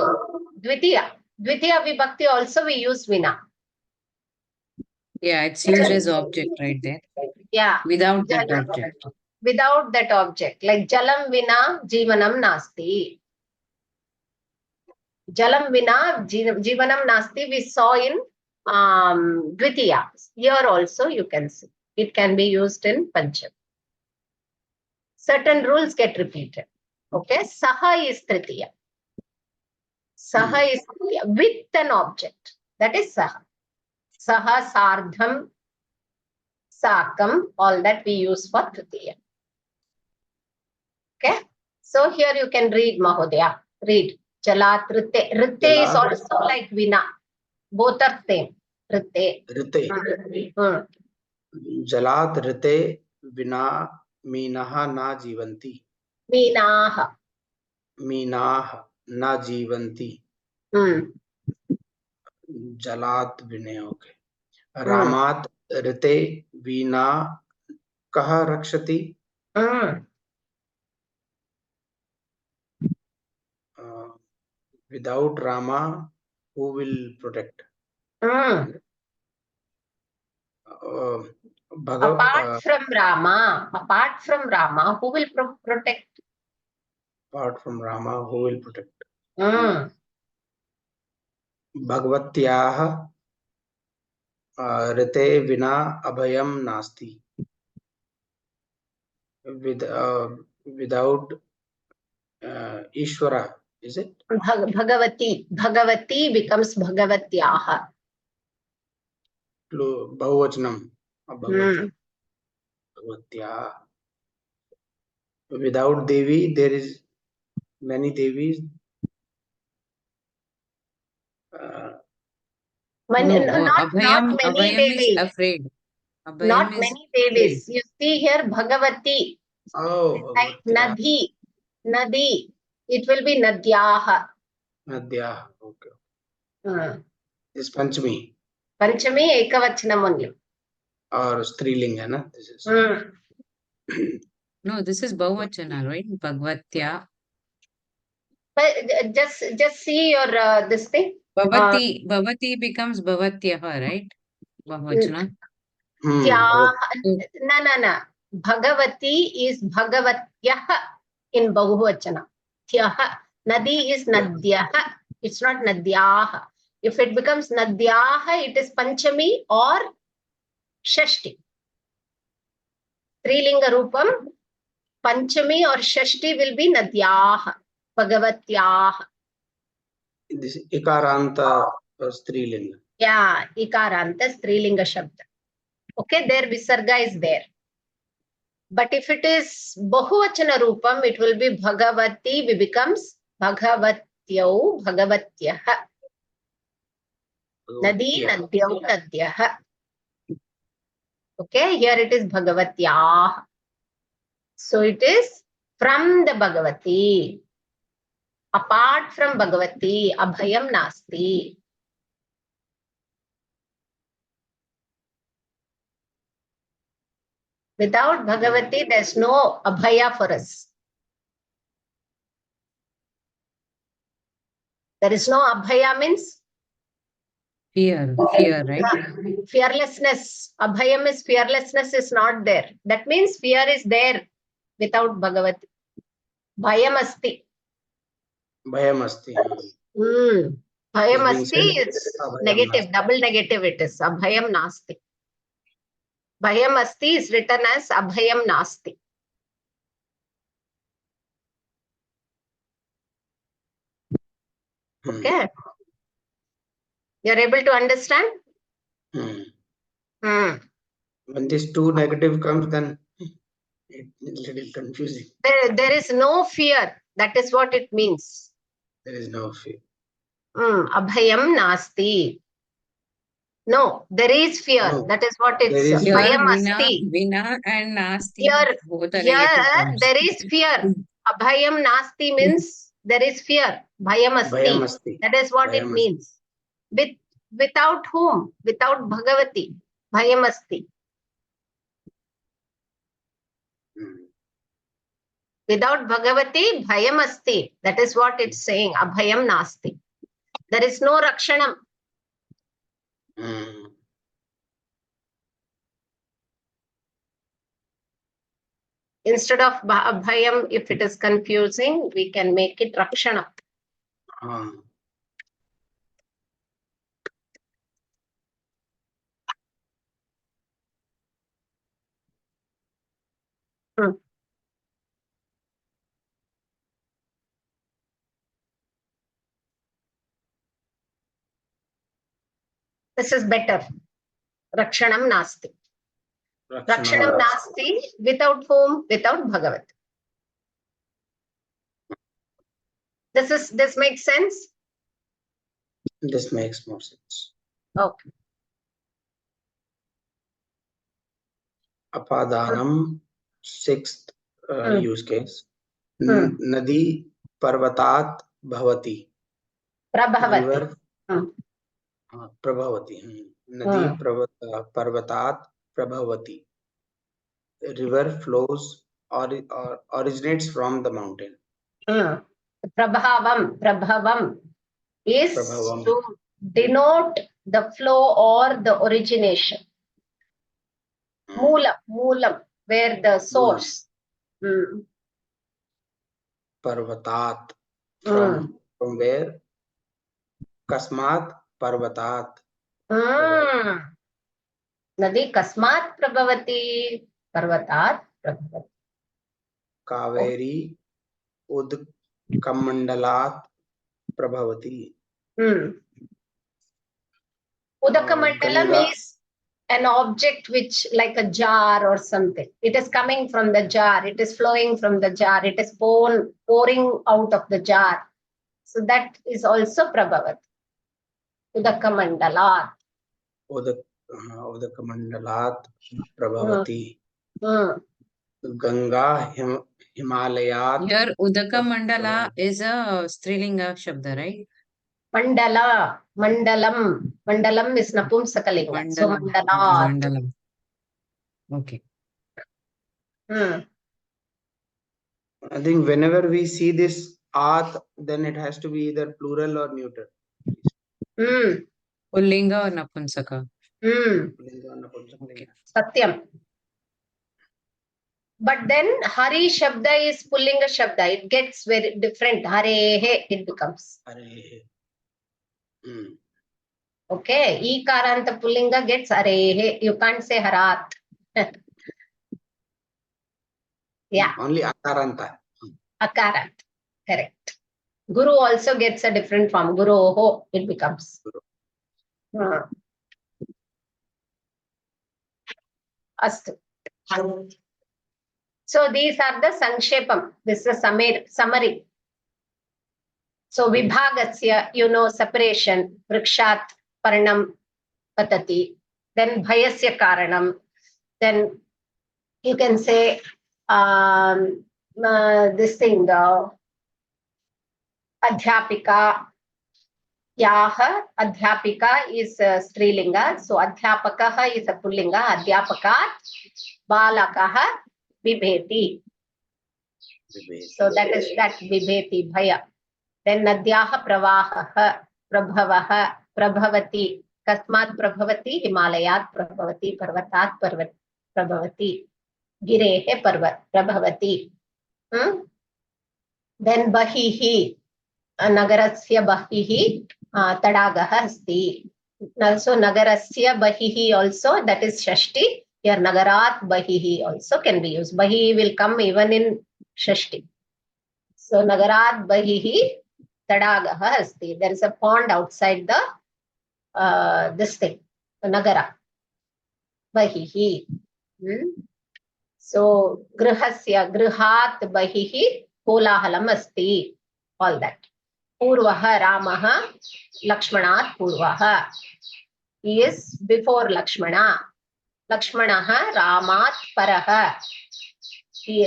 Dvitiya. Dvitiya Vibhakti also we use Vina. Yeah, it's used as object right there. Yeah. Without that object. Without that object. Like Jalam Vina Jivanam Nasti. Jalam Vina Jivanam Nasti we saw in Dvitiya. Here also you can see. It can be used in Pancham. Certain rules get repeated. Okay. Saha is Tritiya. Saha is with an object. That is Saha. Saha, Sardham, Sakam, all that we use for Tritiya. Okay. So here you can read, Mahodaya. Read. Jalat rite. Rite is Jalat also like vina. Both are same. Rite. rite. जलात् ऋते विना मीनः न जीवन्ति. Minaha. मीनाः न जीवन्ति. जलात् विने. Okay. रामात् ऋते वीणा कः रक्षति. Without Rama, who will protect? Apart from Rama, who will protect? Apart from Rama, who will protect? भगवत्याः ऋते विना अभयं नास्ति. Without Ishvara, is it? Bhagavati becomes Bhagavatyaha. Bahuvachanam. Bhagavatyaः. Without Devi, there is many Devis. Not many Abhayam is Devis. afraid. Not many Devis. You see here Bhagavati. Oh, like Nadi. It will be Nadyaha. Nadyaha. Okay. This Panchami. Panchami Ekavachanam only. Or Striling, hai na? This is. No, this is Bahuvachana, right? Bhagvatya. But just see your this thing. Bhavati becomes Bhavatyaha, right? Bahuvachana. No. Bhagavati is Bhagavatyah in Bahuvachana. Nadi is Nadyaha. It's not Nadyaha. If it becomes Nadyaha, it is Panchami or Shashti. Strilinga Rupam, Panchami or Shashti will be Nadyaha, Bhagavatyaha. This is Ikaranta Strilinga. Yeah, Ikaranta Strilinga Shabda. Okay, there Visarga is there. But if it is Bahuvachana Rupam, it will be Bhagavati, it becomes Bhagavatyau, Bhagavatyaha. Nadi, Nadyau, Nadyaha. Okay, here it is Bhagavatyaha. So it is from the Bhagavati. Apart from Bhagavati, Abhayam Nasti. Without Bhagavati, there's no Abhaya for us. There is no Abhaya means? Fear, right? Fearlessness. Abhayam is fearlessness is not there. That means fear is there without Bhagavati. Bhayam asti. Bhayam asti. Bhayam asti is negative, double negative it is. Abhayam nasti. Bhayam asti is written as Abhayam nasti. Okay. You're able to understand? When this two negative comes, then it's a little confusing. There is no fear. That is what it means. There is no fear. Abhayam nasti. No, there is fear. No, that is what it's Bhayam asti. Vina and nasti. Here there is fear. Abhayam nasti means there is fear. Bhayam asti. That is what it means. Without whom? Without Bhagavati. Bhayam asti. Without Bhagavati, Bhayam asti. That is what it's saying. Abhayam nasti. There is no Rakshanam. Instead of Abhayam, if it is confusing, we can make it Rakshana. This is better. Rakshanam nasti. Rakshanam nasti without whom? Without Bhagavat. This makes sense? This makes more sense. Okay. Apadanam, sixth use case. Nadi parvatat bhavati. Prabhavati. River prabhavati. Nadi parvatat prabhavati. River flows or originates from the mountain. Prabhavam is Prabhavam. to denote the flow or the origination. Moolam, where the source. Parvatat, from where? Kasmat parvatat. Nadi kasmat prabhavati, parvatat prabhavati. Kaveri udkamandalat prabhavati. Udakamandalam is an object which, like a jar or something. It is coming from the jar. It is flowing from the jar. It is pouring out of the jar. So that is also prabhavat. Udakamandalat. Udakamandalat prabhavati. Ganga Himalayat. Here, Udaka Mandala is a Strilinga Shabda, right? Mandalam is Napumsakalinga. So Mandalat. Mandalam. Okay. I think whenever we see this at, then it has to be either plural or neuter. Pullinga or Napunsaka? Okay. Sasyam. But then Hari Shabda is Pullinga Shabda. It gets very different. Harehe it becomes. Harehe. Okay. Ikaranta Pullinga gets Harehe. You can't say Harat. Yeah. Only Akaranta. Akarant. Correct. Guru also gets a different form. Guru Oho it becomes. Astu. So these are the Sankshepam. This is a summary. So Vibhagasya, separation, Vrikshat, Paranam, Patati. Then Bhayasya Karanam. Then you can say this thing, Adhyapika. Yaha, Adhyapika is Strilinga. So Adhyapakaha is a Pullinga. Adhyapakat, Balakaha, Vibheti. So that is that Vibheti, Bhaya. Then Nadyaha Pravahaha, Prabhavaha, Prabhavati. Kasmat Prabhavati, Himalayat Prabhavati, Parvatat Prabhavati. Girehe Prabhavati. Then Bahihi, Nagarasya Bahihi, Tadagaha Asti. Also Nagarasya Bahihi also, that is Shashti. Here Nagarat Bahihi also can be used. Bahihi will come even in Shashti. So Nagarat Bahihi Tadagaha Asti. There is a pond outside the this thing, the Nagara. Bahihi. So Grihasya, Grihat Bahihi Kolahalam Asti. All that. Purvaha Ramaha Lakshmanat Purvaha. He is before Lakshmana. Lakshmanaha Ramat Paraha.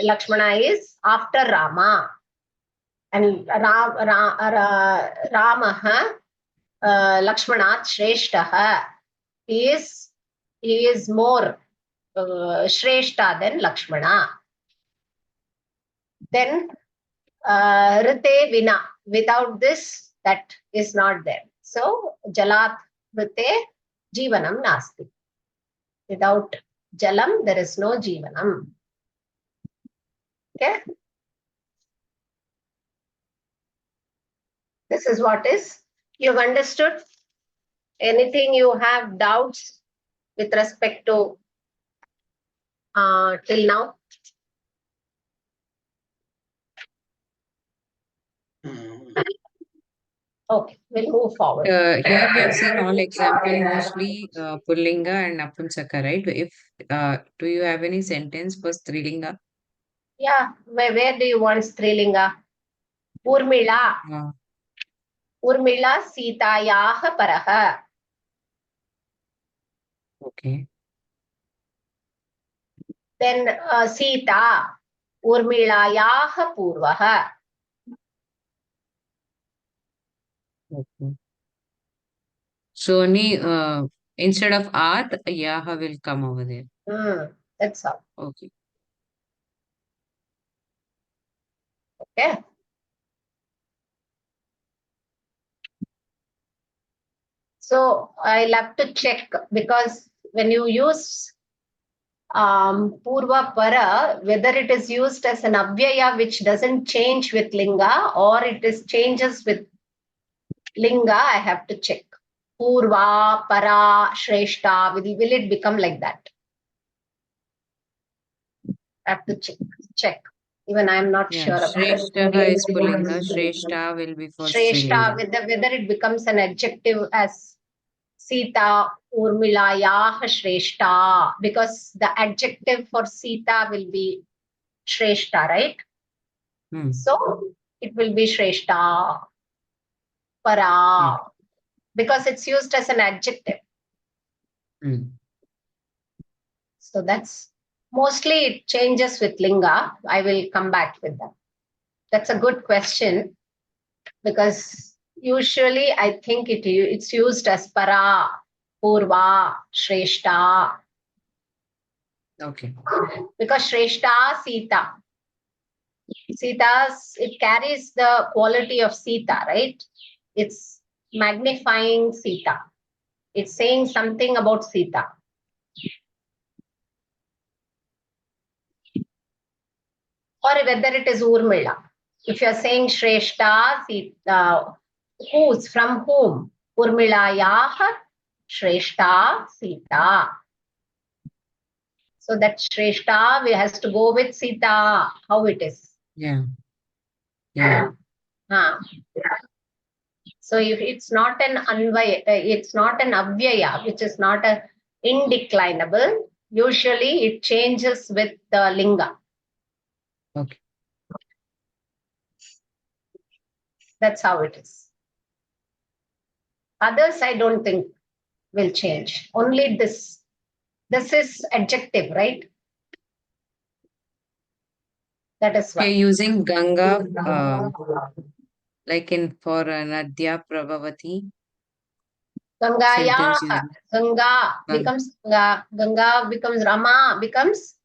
Lakshmana is after Rama. And Ramaha Lakshmanat Shreshtaha. He is more Shreshta than Lakshmana. Then Rite Vina. Without this, that is not there. So Jalat Rite Jivanam Nasti. Without Jalam, there is no Jivanam. Okay. This is what is. You've understood? Anything you have doubts with respect to till now? Okay, we'll move forward. Here we have seen all example mostly Pullinga and Napunsaka, right? If do you have any sentence for Strilinga? Yeah, where do you want Strilinga? Urmila. Ah, Urmila Sitayaha Paraha. okay. Then Sita. Urmilayaha Purvaha. Okay. So only instead of at, yaha will come over there. That's all. Okay. Okay. So I'll have to check because when you use Purva Para, whether it is used as an Avyaya which doesn't change with Linga or it is changes with Linga, I have to check. Purva, Para, Shreshta, will it become like that? I have to check. Even I am not Yeah, sure about it. Shreshtaha is Pullinga, Shreshta will be for Shreshta, Strilinga. whether it becomes an adjective as Sita, Urmilayah, Shreshta, because the adjective for Sita will be Shreshta, right? So it will be Shreshta, Para, because it's used as an adjective. So that's mostly it changes with Linga. I will come back with that. That's a good question because usually I think it's used as Para, Purva, Shreshta. Okay. Because Shreshta, Sita. Sita's, it carries the quality of Sita, right? It's magnifying Sita. It's saying something about Sita. Or whether it is Urmila. If you're saying Shreshta, Sita, whose, from whom? Urmilayah, Shreshta, Sita. So that Shreshta has to go with Sita, how it is. Yeah. Yeah. So if it's not an anvaya, it's not an avyaya, which is not a indeclinable, usually it changes with the linga. Okay. That's how it is. Others, I don't think will change. Only this. This is adjective, right? That is We are why. using Ganga like in for Nadya Prabhavati Gangaya, sentence using Ganga becomes Ganga, Ganga becomes Rama, becomes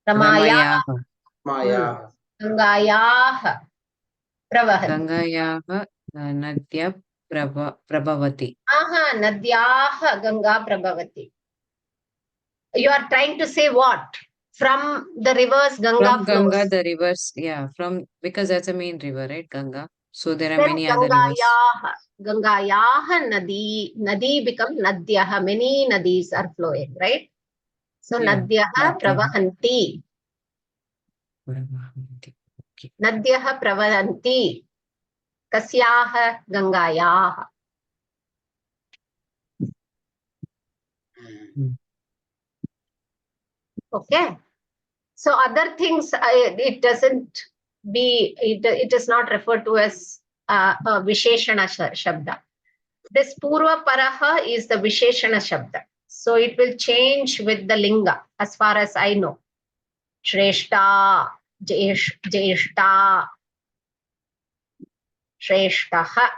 Ramaya, Ramayaha. Maya. Gangaya, Pravahanti. Gangayaha Nadya Prabhavati. Aha, Nadyah Ganga Prabhavati. You are trying to say what? From the rivers Ganga From Ganga, flows. the rivers, yeah, from because that's a main river, right? Ganga. So there are Then many other rivers. Gangayah Nadi become Nadyah. Many nadis are flowing, right? So Yeah, Nadyah that river. Pravahanti. Okay. Nadyah Pravahanti. Kasyah Gangayah. Okay. So other things, it doesn't it is not referred to as a Visheshana Shabda. This Purva Paraha is the Visheshana Shabda. So it will change with the Linga as far as I know. Shreshta, Jeshta, Shreshtaha,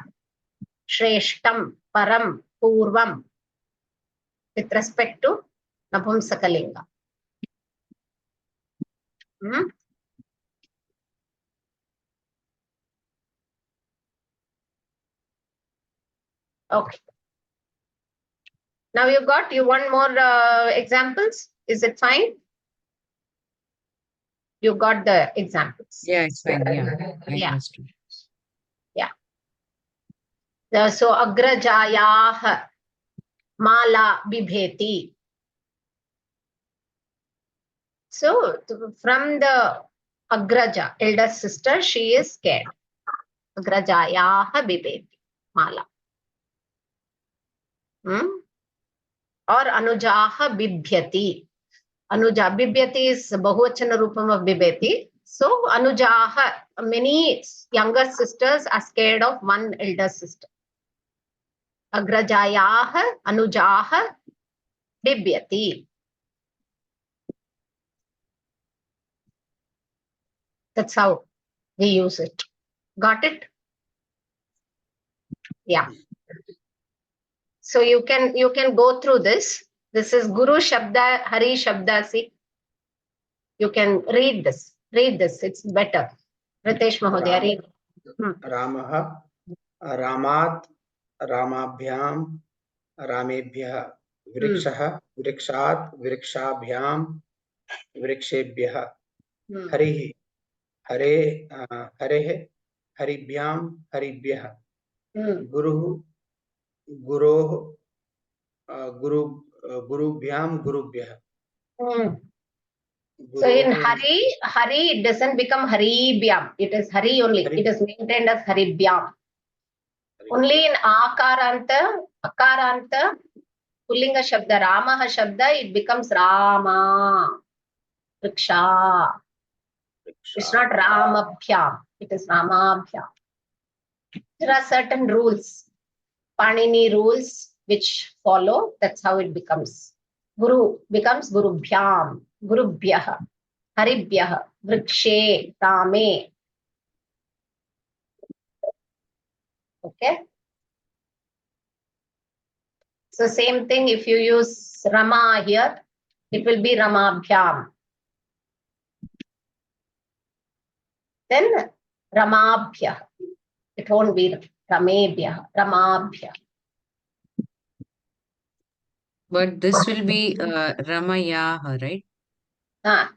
Shreshtam, Param, Purvam with respect to Napumsakalinga. Okay. Now you want more examples? Is it fine? You got the examples. Yeah, it's fine. Yeah, I Yeah. understood. Yeah. So Agrajayah Mala Bibheti. So from the Agraja, elder sister, she is scared. Agrajayah Bibheti Mala. Or Anujaha Bibhyati. Anuja Bibhyati is Bahuvachana Rupam of Bibheti. So Anujaha, many younger sisters are scared of one elder sister. Agrajayaha, Anujaha, Bibyati. That's how we use it. Got it? Yeah. So you can go through this. This is Guru Shabda, Hari Shabda. See, you can read this. Read this. It's better. Ritesh Mahodaya, read. Ramah, Ramat, Ramabhyam, Ramebhyah, Vrikshah, Vrikshat, Vrikshabhyam, Vrikshebhyah, Harihi, Hare, Harehe, Haribhyam, Haribhyah, Guru, Guroh, Gurubhyam, Gurubhyah. So in Hari, it doesn't become Haribhyam. It is Hari only. It is maintained as Haribhyam. Only in Akaranta, Pullinga Shabda, Ramaha Shabda, it becomes Rama, Riksha. It's not Ramabhyam. It is Ramabhyam. There are certain rules, Panini rules, which follow. That's how it becomes. Guru becomes Gurubhyam, Gurubhyah, Haribhyah, Vrikshe, Rame. Okay. So same thing, if you use Rama here, it will be Ramabhyam. Then Ramabhyah. It won't be Ramebhyah, Ramabhyah. But this will be Ramayaha, right?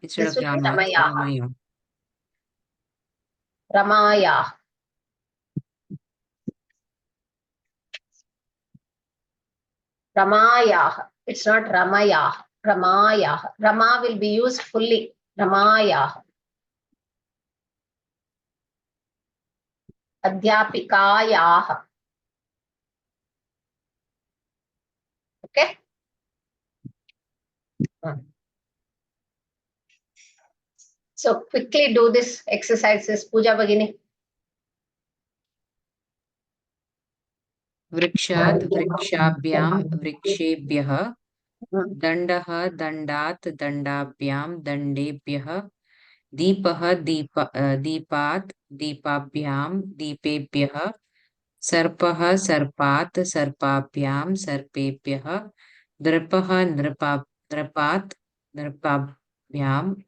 Instead This of will be Rama, Ramaya. Ramaya. Ramaya. Ramaya. It's not Ramaya. Ramaya. Rama will be used fully. Ramaya. Adhyapikaya. Okay. So quickly do this exercises. Puja Bhagini. Vrikshat, Vrikshabhyam, Vrikshebhyah. Dandah, Dandat, Dandabhyam, Dandebhyah. Deepah, Deepat, Deepabhyam, Deepebhyah. Sarpah, Sarpat, Sarpabhyam, Sarpebhyah. Drapah, Drapat, Drapabhyam,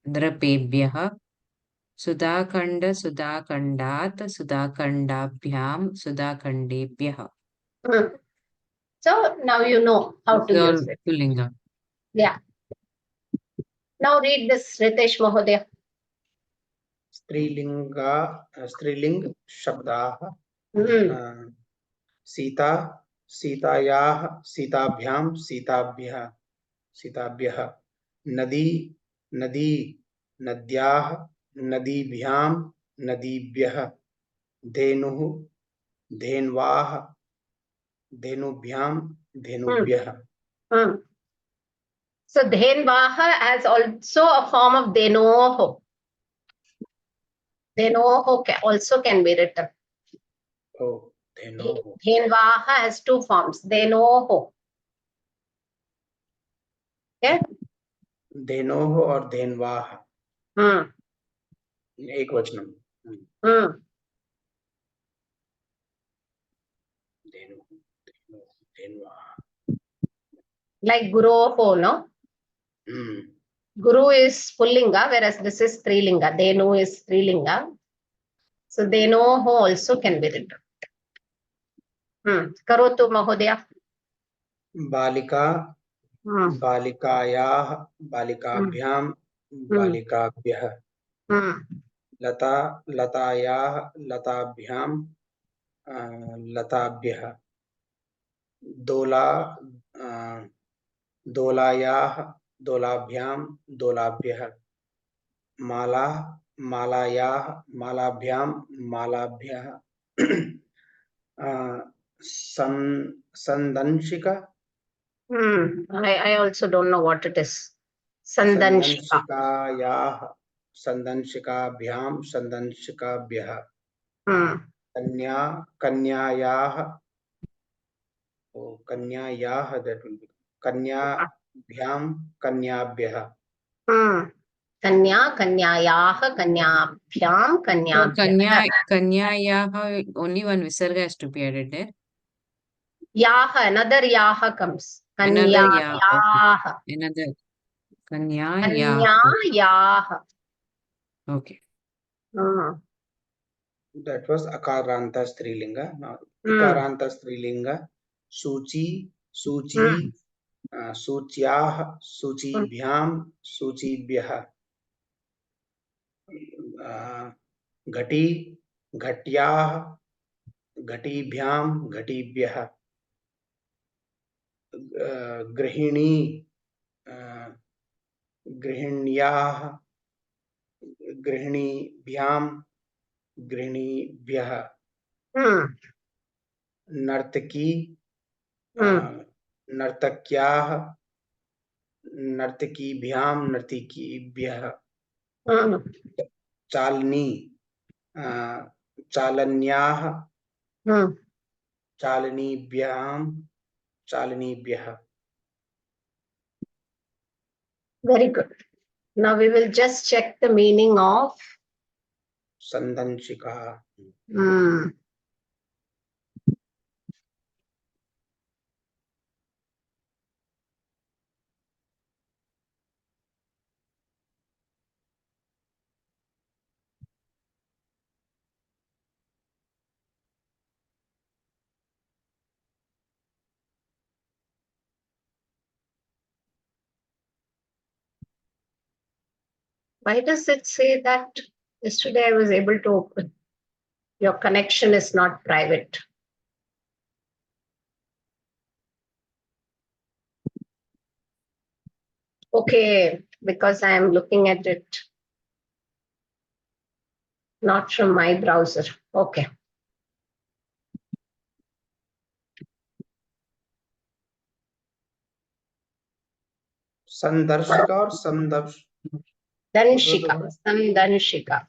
Drapebhyah. Sudhakanda, Sudhakandat, Sudhakandabhyam, Sudhakandebhyah. So now you know how to use it. Pullinga. Yeah. Now read this, Ritesh Mahodaya. Striling Shabdah, Sita, Sitayah, Sitabhyam, Sitabhyah, Nadi, Nadi, Nadyah, Nadibhyam, Nadibhyah, Dhenuh, Dhenvah, Dhenubhyam, Dhenubhyah. So Dhenvaha has also a form of Denoho. Denoho also can be written. Oh, Dhenoho. Dhenvaha has two forms. Denoho. Okay. Dhenoho और Dhenvah. एक वचनम. Like Guroho, no? Guru is Pullinga, whereas this is Strilinga. Denu is Strilinga. So Denoho also can be written. Karotu Mahodaya. Balika, Balikayah, Balikabhyam, Balikabhyah. Lata, Latayah, Latabhyam, Latabhyah. Dola, Dolayah, Dolabhyam, Dolabhyah. Mala, Malayah, Malabhyam, Malabhyah. Sandanshika. I also don't know what it is. Sandanshika. Sandanshikayah, संदंशिकाभ्याम संदंशिकाभ्यः Hmm. कन्या कन्यायाः कन्यायाः that will be कन्याभ्याम कन्याभ्यः Hmm. Kanya, Kanyayaah, Kanyabhyam, So Kanyabhyah. Kanyayaha, only one visarga has to be added there. Yaha, another Yaha comes. Another ya. Okay. Kanyayaah. Another Kanyaya. Kanyayaah. Okay. Hmm. that was akaranta strilinga. Now Hmm. ikaranta strilinga suchi suchi सूच्याः सूचीभ्यां सूचीभ्यः घटी घट्याः घटीभ्यां घटीभ्यः गृहिणी गृहिण्याः गृहिणीभ्यां गृहिणीभ्यः Hmm. नर्तकी Hmm. नर्तक्याः नर्तकीभ्यां नर्तकीभ्यः Hmm. चालनी चालन्याः Hmm. चालनीभ्यां चालनीभ्यः Very good. Now we will just check the meaning of संदंशिका hmm. Why does it say that? Yesterday I was able to open. Your connection is not private. Okay, because I am looking at it not from my browser. Okay. संदर्शिका और संदर्श Danshika. Danshika.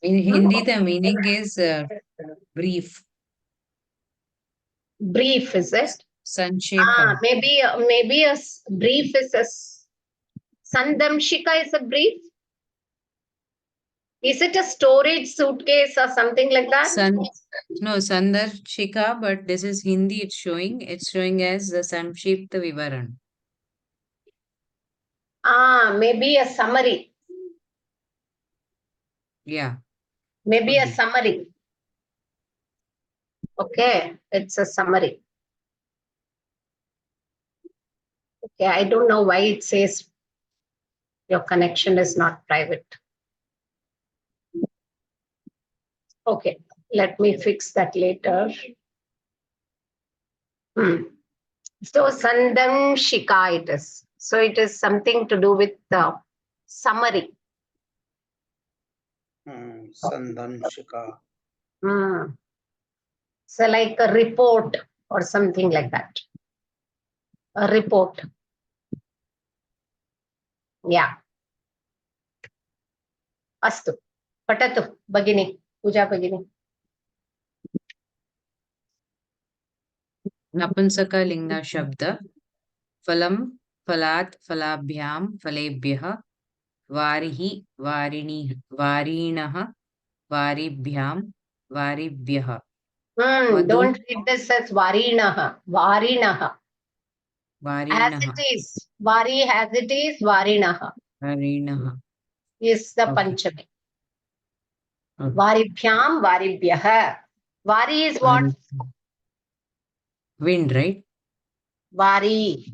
In Hindi, the meaning is brief. Brief, is it? Sanshepam. Maybe a brief is a Sandamshika is a brief. Is it a storage suitcase or something like that? No, Sandarshika, but this is Hindi, it's showing as the Sanshipta Vivaran. Maybe a summary. Yeah. Maybe Could a be. summary. Okay, it's a summary. Okay, I don't know why it says your connection is not private. Okay, let me fix that later. So Sandamshika it is. So it is something to do with the summary. संदंशिका So like a report or something like that. A report. Yeah. Astu. Patatu. Bagini. Puja Bagini. Napunsakalinga Shabda. Phalam, Phalat, Phalabhyam, Phalebhyah, Varihi, Varini, Varinaha, Varibhyam, Varibhyah. Don't read this as Varinaha. Varinaha. As Varinaha. it is. Vari as it is. Varinaha. Varinaha. Is the Okay. Panchami. Okay. Varibhyam, Varibhyah. Vari is what? Wind, right? Vari.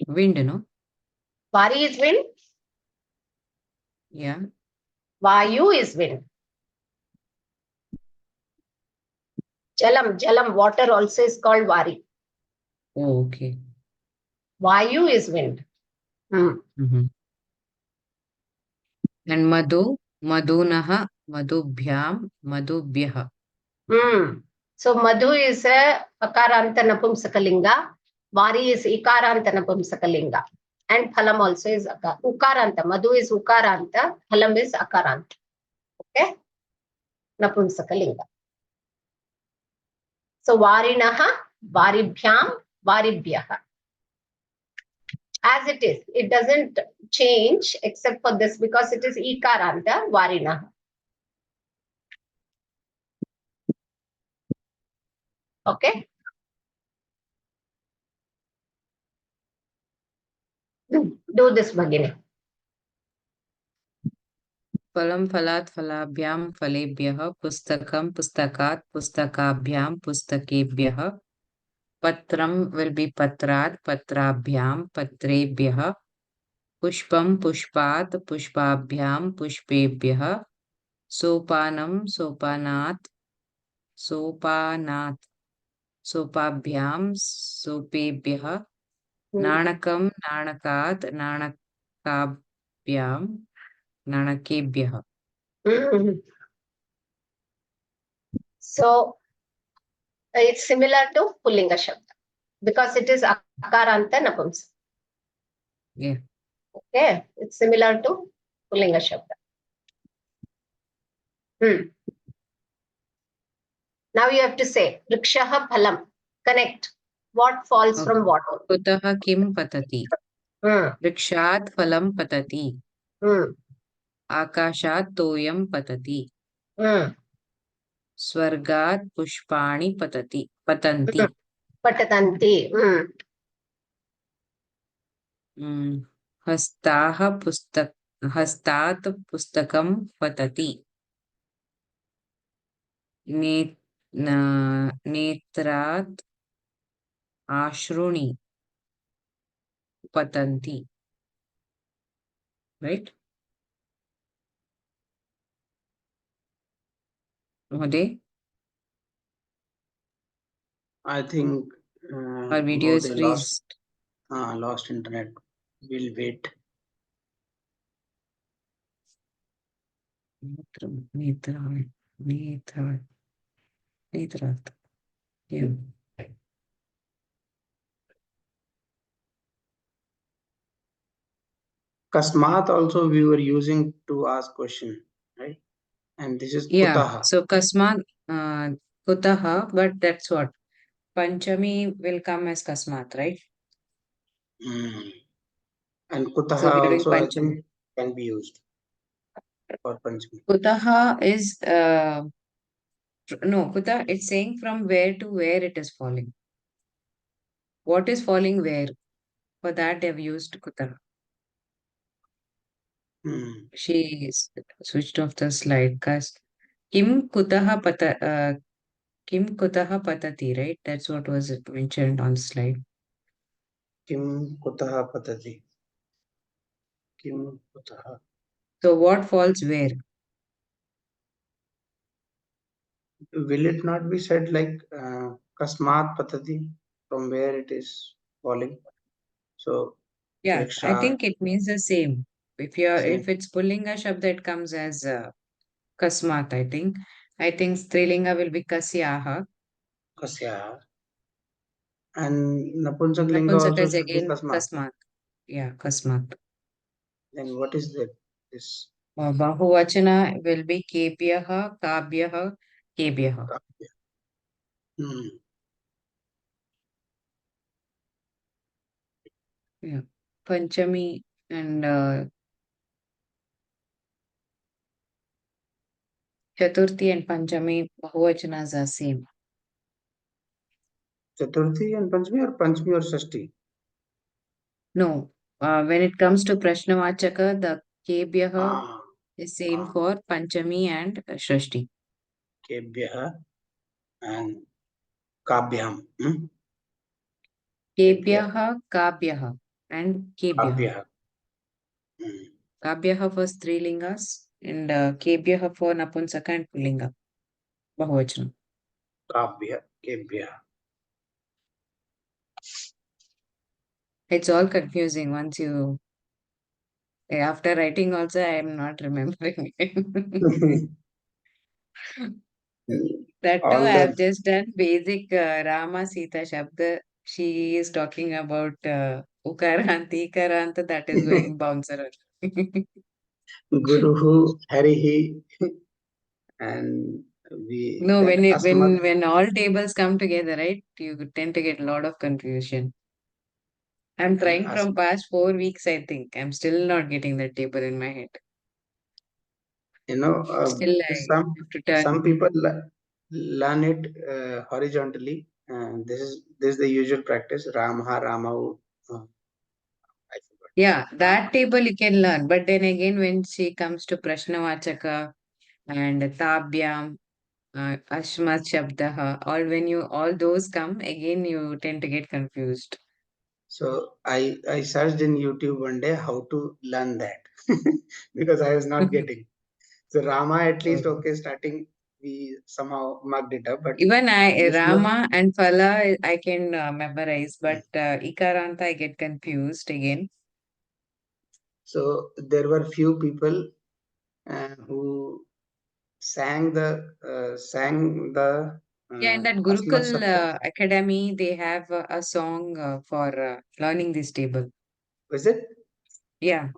Wind, no? Vari is wind. Yeah. Vayu is wind. Jalam, water also is called Vari. Oh, okay. Vayu is wind. Mm-hmm. And madhu, madhunaha, madhubhyam, madhubhyah. So madhu is a akaranta napumsakalinga. Vari is ikaranta napumsakalinga. And phalam also is ukaranta. Madhu is ukaranta. Phalam is akaranta. Okay. Napumsakalinga. So varinaha, varibhyam, varibhyaha. As it is. It doesn't change except for this because it is ikaranta, varinaha. Okay. Do this, Bhagini. Phalam phalat phalabhyam phalebhyah pustakam pustakat pustakabhyam pustakebhyah. Patram will be patrat patrabhyam patrebhyah. Pushpam pushpat pushpabhyam pushpebhyah. Sopanam sopanat sopanat sopabhyam sopebhyah. Nanakam nanakat nanakabhyam nanakebhyah. So it's similar to Pullinga Shabda because it is Akaranta Napumsa. Yeah. Okay, it's similar to Pullinga Shabda. Now you have to say Rikshaha Phalam. Connect. What falls Okay. from what? Kutaha kim patati? Rikshat phalam patati. Akashat toyam patati. Swargat pushpani patanti. Patatanti. Hastat pustakam patati. Netrat ashruni patanti. Right? Mohade? I think Our video is Bode freezed. lost internet. We'll wait. Netrat. Yeah. Kasmat also we were using to ask question, right? And this is Yeah. Kutaha. So kasmat kutaha, but that's what. Panchami will come as kasmat, right? And So Kutaha we're doing also I Panchami. think can be used for Panchami. Kutaha is no, kuta, it's saying from where to where it is falling. What is falling where? For that they've used kuta. She switched off the slide. Kim kutaha patati, right? That's what was mentioned on the slide. Kim Kutaha Patati. Kim Kutaha. So what falls where? Will it not be said like Kasmat Patati, from where it is falling? So Yeah, I Riksha, think it means the same. If same it's pulling a shabda, it comes as kasmat, I think. I think strilinga will be kasyaha. Kasya. And Napunsak Linga Napunsaka also is should be again Kasmat. kasmat. Yeah, kasmat. Then what is that? This Bahuvachana will be kebhyaha, kabhyaha, kebhyaha. Kapya. Hmm. Yeah. Panchami and Chaturthi and Panchami Bahuvachanas are same. Chaturthi and Panchami or Shashti? No, when it comes to Prashnavachaka, the kebhyaha Ah, is same ah, for Panchami and Shashti. Kebhyaha and Kabhyam. Kebhya, Kebhyaha, kabhyaha, and kebhyaha. Kabhyaha. Hmm. Kabhyaha for strilingas and kebhyaha for Napunsaka and Pullinga. Bahuvachana. Kabhya, Kebhya. It's all confusing once you After writing also, I am not remembering it. That too, All I have the just done basic Rama Sita Shabda. She is talking about Ukaranta, Ikaranta, that is going bouncer. Guruhu, Harihi, and we No, then Asmad. when all tables come together, right, you tend to get a lot of confusion. I'm And trying from past 4 weeks, I think. I'm still not getting that table in my head. you know, Still, I some have to some turn. people learn it horizontally. This is the usual practice. Ramha, Ramau. I forgot. Yeah, Ram. that table you can learn. But then again, when she comes to Prashnavachaka and Tabhyam, Ashmat Shabdaha, all those come, again you tend to get confused. So I searched in YouTube one day how to learn that because I was not getting. So Rama at least So, okay starting we somehow mugged it up, but even this was Rama and Phala, I can memorize, but Ikaranta, I get confused again. so there were few people who sang the Yeah, in that Asmat Gurukul Shabda. Academy, they have a song for learning this table. Was it? Yeah,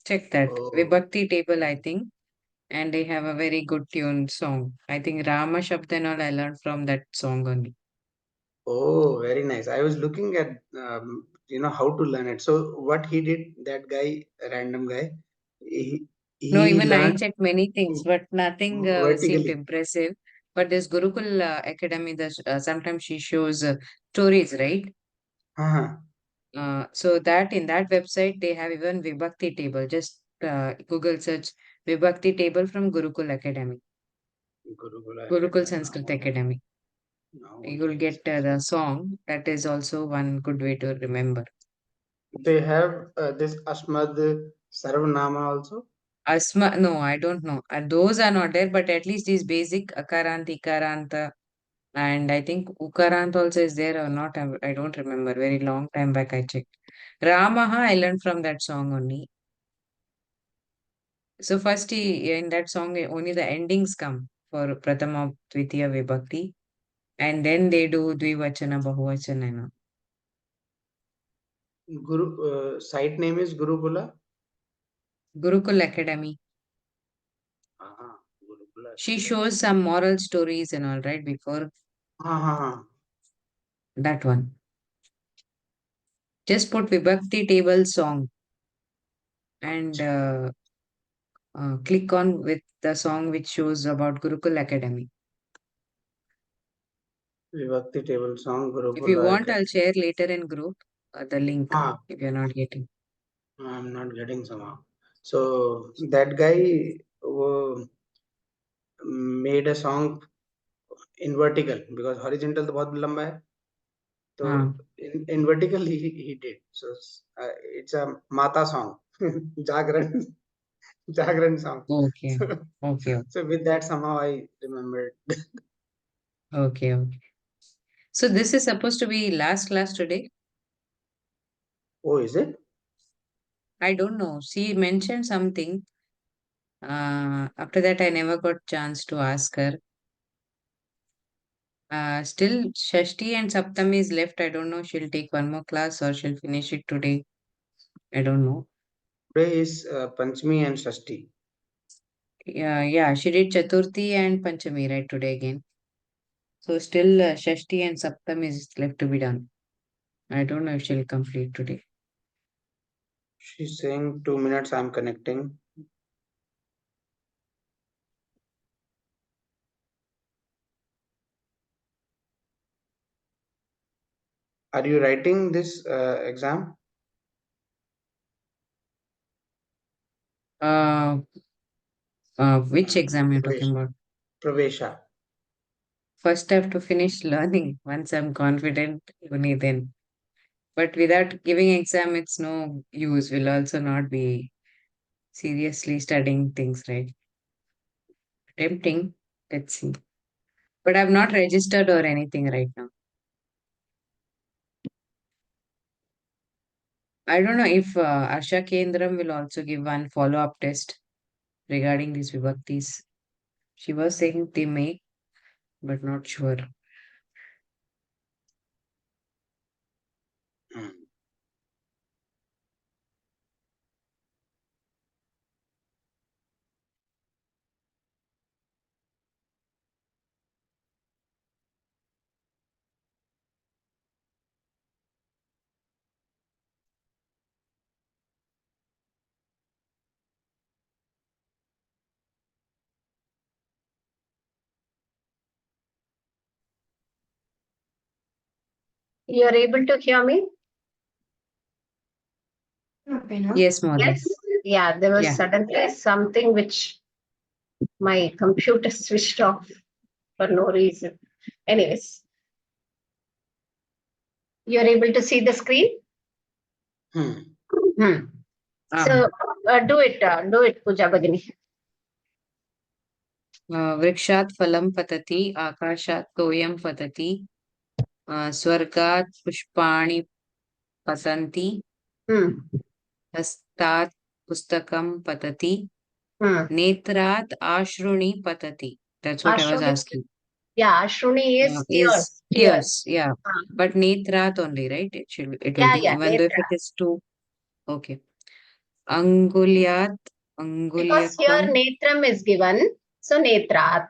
check that. Oh, Vibhakti table, I think. And they have a very good tune song. I think Rama Shabda and all I learned from that song only. oh, very nice. I was looking at how to learn it. So what he did, that guy, random guy, he No, he even I learned checked many things, but nothing seemed vertically. impressive. But this Gurukul Academy, sometimes she shows stories, right? Uh-huh. So that in that website they have even Vibhakti table. Just Google search Vibhakti table from Gurukul Academy, Gurukula Gurukul Academy. Sanskrit Academy. Now You only will I get search. the song. That is also one good way to remember. They have this Asmad Sarvanama also. Asma, no, I don't know. Those are not there, but at least these basic Akarant, Ikaranta, and I think Ukarant also is there or not. I don't remember. Very long time back I checked. Ramaha, I learned from that song only. So first in that song, only the endings come for Prathama, Dvitiya, Vibhakti, and then they do Dvivachana, Bahuvachana, and all. Guru site name is Gurukula. Gurukul Academy. Gurukula She Academy. shows some moral stories and all, right, before Uh-huh. that one. Just put Vibhakti table song and click on with the song which shows about Gurukul Academy. Vibhakti table song If you Gurukula want, Academy. I'll share later in group the link Ah, if you're not getting. I'm not getting somehow. So that guy made a song in vertical because horizontal तो बहुत लंबा है. So Ah, in vertical he did. So it's a Mata song, Jagran Jagran song. okay, So, okay, so with that somehow I remembered. okay, okay. So this is supposed to be last class today. Oh, is it? I don't know. She mentioned something. After that, I never got chance to ask her. Still, Shashti and Saptami is left. I don't know. She'll take one more class or she'll finish it today. I don't know. Today is Panchami and Shashti. Yeah, yeah. She did Chaturthi and Panchami right today again. So still, Shashti and Saptami is left to be done. I don't know if she'll complete today. She's saying 2 minutes I'm connecting. Are you writing this exam? Uh, which exam you're talking Pravesha. about? Pravesha. First, I have to finish learning. Once I'm confident, only then. But without giving exam, it's no use. We'll also not be seriously studying things, right? Tempting. Let's see. But I've not registered or anything right now. I don't know if Asha Kendram will also give one follow-up test regarding these vibhaktis. She was saying they may, but not sure. Hmm. You are able to hear me? Yes, Mother. Yes. Yeah, there was Yeah. suddenly something which my computer switched off for no reason. Anyways, you're able to see the screen? Hmm. Hmm. So do it, Pooja Bhagini. वृक्षात् फलं पतति आकाशात् तोयं पतति स्वर्गात् पुष्पाणि पतन्ति Hmm. हस्तात् पुस्तकं पतति Hmm. नेत्रात् आश्रूणि पतति. That's what I was Ashruni, asking. yeah, Ashruni is tears. Is tears, yeah. Ah. But netrat only, right? It will Yeah, be, yeah, even though if netra. it is two. Okay. Angulyat, Because here angulyakam. netram is given, so netrat.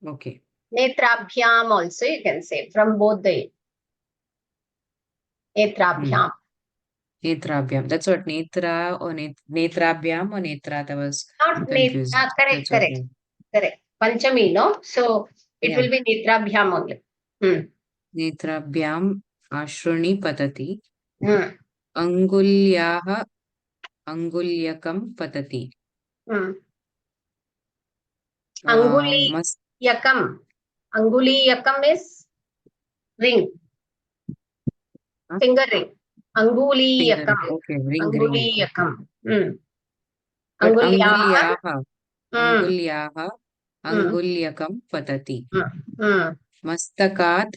Okay. Netrabhyam also you can say from both the netrabhyam. Netrabhyam. That's what netra or netrabhyam or netrat. I was Not confused. correct, That's what. correct, correct. Panchami, no? So it Yeah. will be netrabhyam only. Netrabhyam ashruni patati. Hmm. Angulyaha angulyakam patati. Hmm. Anguli Mas yakam. Anguli yakam is ring, finger ring. Anguli finger. yakam. Okay, ring. Anguli Okay. yakam. Hmm. But Angulyaha. Hmm. angulyaha Hmm. angulyakam patati. Hmm. Hmm. Mastakaat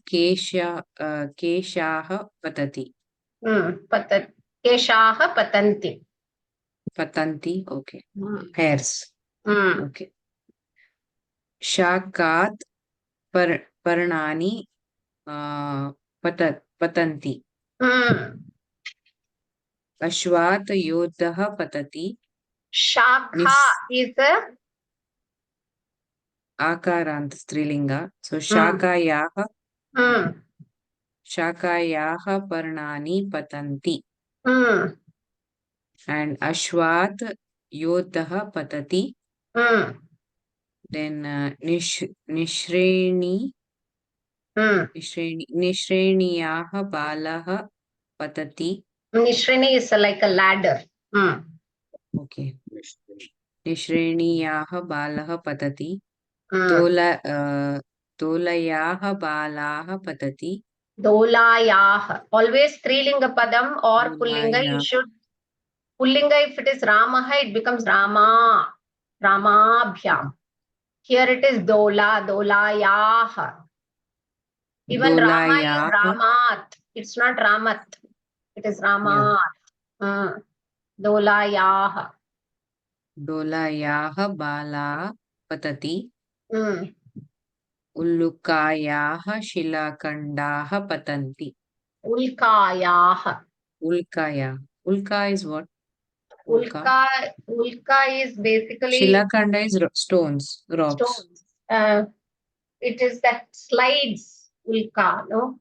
keshaha patati. Patat. Keshaha patanti. Patanti. Okay. Hmm. Hairs. Hmm. Okay. Shakat parnani patanti. Hmm. Ashwat yodhah patati. Shakha Nis is a akarant strilinga. So hmm. Hmm. shakayaha parnani patanti. Hmm. And Ashwat yodhah patati. Hmm. Then Nishreni Hmm. Nishreniyaha balah patati. Nishrini is like a ladder. Hmm. Okay. Nishreniyaha balah patati. Hmm. Tolayaha balah patati. Dolayah. Always Strilinga padam or Pullinga. You Dolaya. should Pullinga, if it is Ramaha, it becomes Rama. Ramabhyam. Here it is Dola, Dolayah. Even Rama is Dolayaha. Ramat. It's not Ramat. It is Yeah. Ramat. Hmm. Dolayah. Dolayaha balah patati. Hmm. Ullukayaha shilakandaha patanti. Ulkayah. Ulkaya. Ulka is what? Ulka. Ulka is basically Shilakanda is stones, rocks. stones. It is that slides Ulka, no?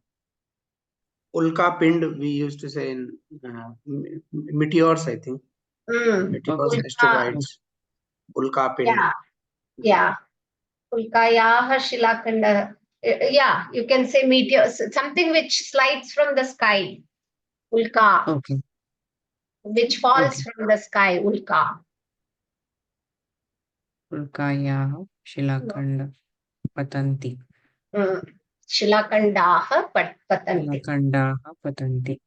Ulka Pind, we used to say in meteors, I think. Meteors, Okay. Ulka, asteroids. Ulka Pind. yeah, yeah. Ulkayah Shilakanda. Yeah, you can say meteors, something which slides from the sky. Ulka, Okay. which falls Okay. from the sky. Ulka. Ulkayaha shilakanda patanti. Shilakandaha patanti. Shilakandaha patanti.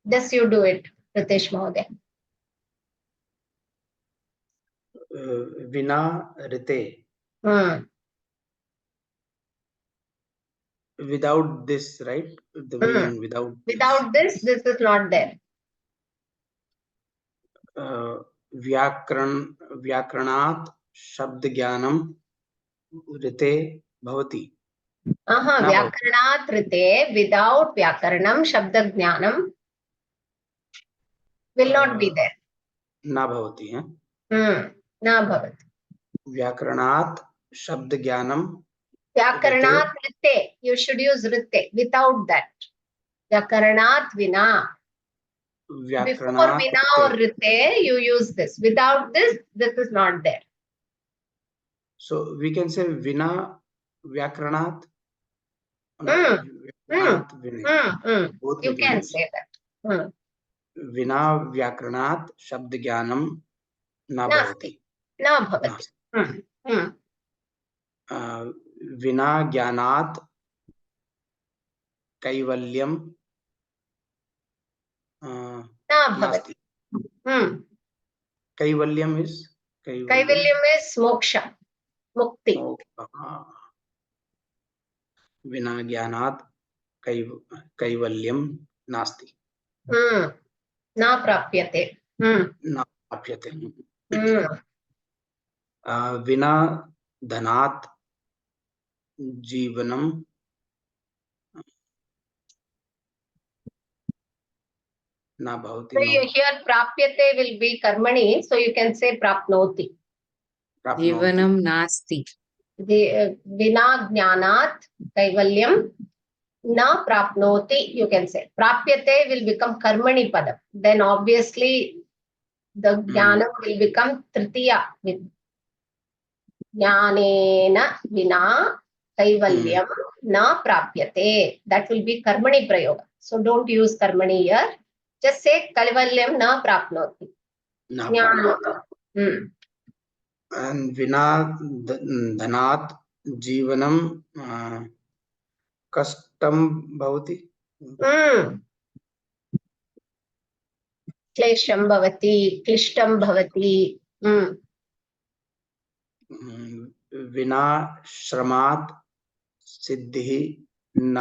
Just you do it, Ritesh Mahoday. Vina Rite. Hmm. without this, right? The meaning without Without this is not there. व्याकरणात् शब्द ज्ञानम ऋते भवति न भवति व्याकरणात् ऋते, without व्याकरणम शब्द ज्ञानम will not be there. न भवति है न भवति. व्याकरणात् शब्द ज्ञानम व्याकरणात् ऋते, you should use ऋते. Without that, व्याकरणात् विना. Before vina or rite, you use this. Without this, this is not there. So we can say vina vyakaranat. You can say that. Vina vyakaranat shabd jnanam na bhavati. Na bhavati. Vina jnanat kaivalyam nasti. Kaivalyam is moksha, mukti. Vina jnanat kaivalyam nasti. Na prapyate. Na prapyate. Vina dhanat जीवनम ना भवति. So here prapyate will be karmani, so you can say prapnoti. जीवनम नास्ति. The vina jnanat kaivalyam na prapnoti, you can say. Prapyate will become karmani padam. Then obviously the jnanam will become tritiya. Jnanena vina kaivalyam na prapyate. That will be karmani prayoga. So don't use karmani here. Just say kaivalyam na prapnoti. And vina dhanat जीवनम कष्टम भवति. क्लेशम भवति, क्लिष्टम भवति. विना श्रमात् सिद्धिः न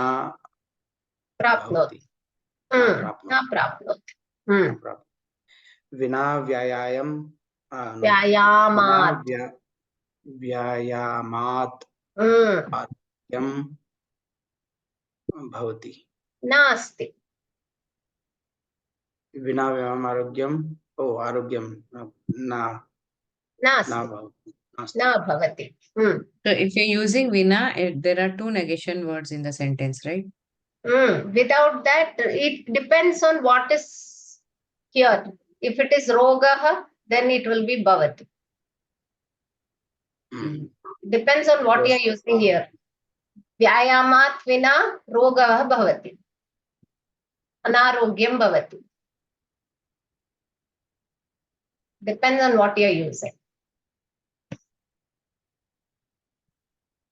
प्राप्नोति. न प्राप्नोति. विना व्यायामात् आरोग्यं भवति. नास्ति. विना व्यायाम आरोग्यं न भवति. So if you're using vina, there are two negation words in the sentence, right? Without that, it depends on what is here. If it is rogaha, then it will be bhavati. Depends on what you are using here. Vyayamat vina rogaha bhavati. Anarogyam bhavati. Depends on what you are using.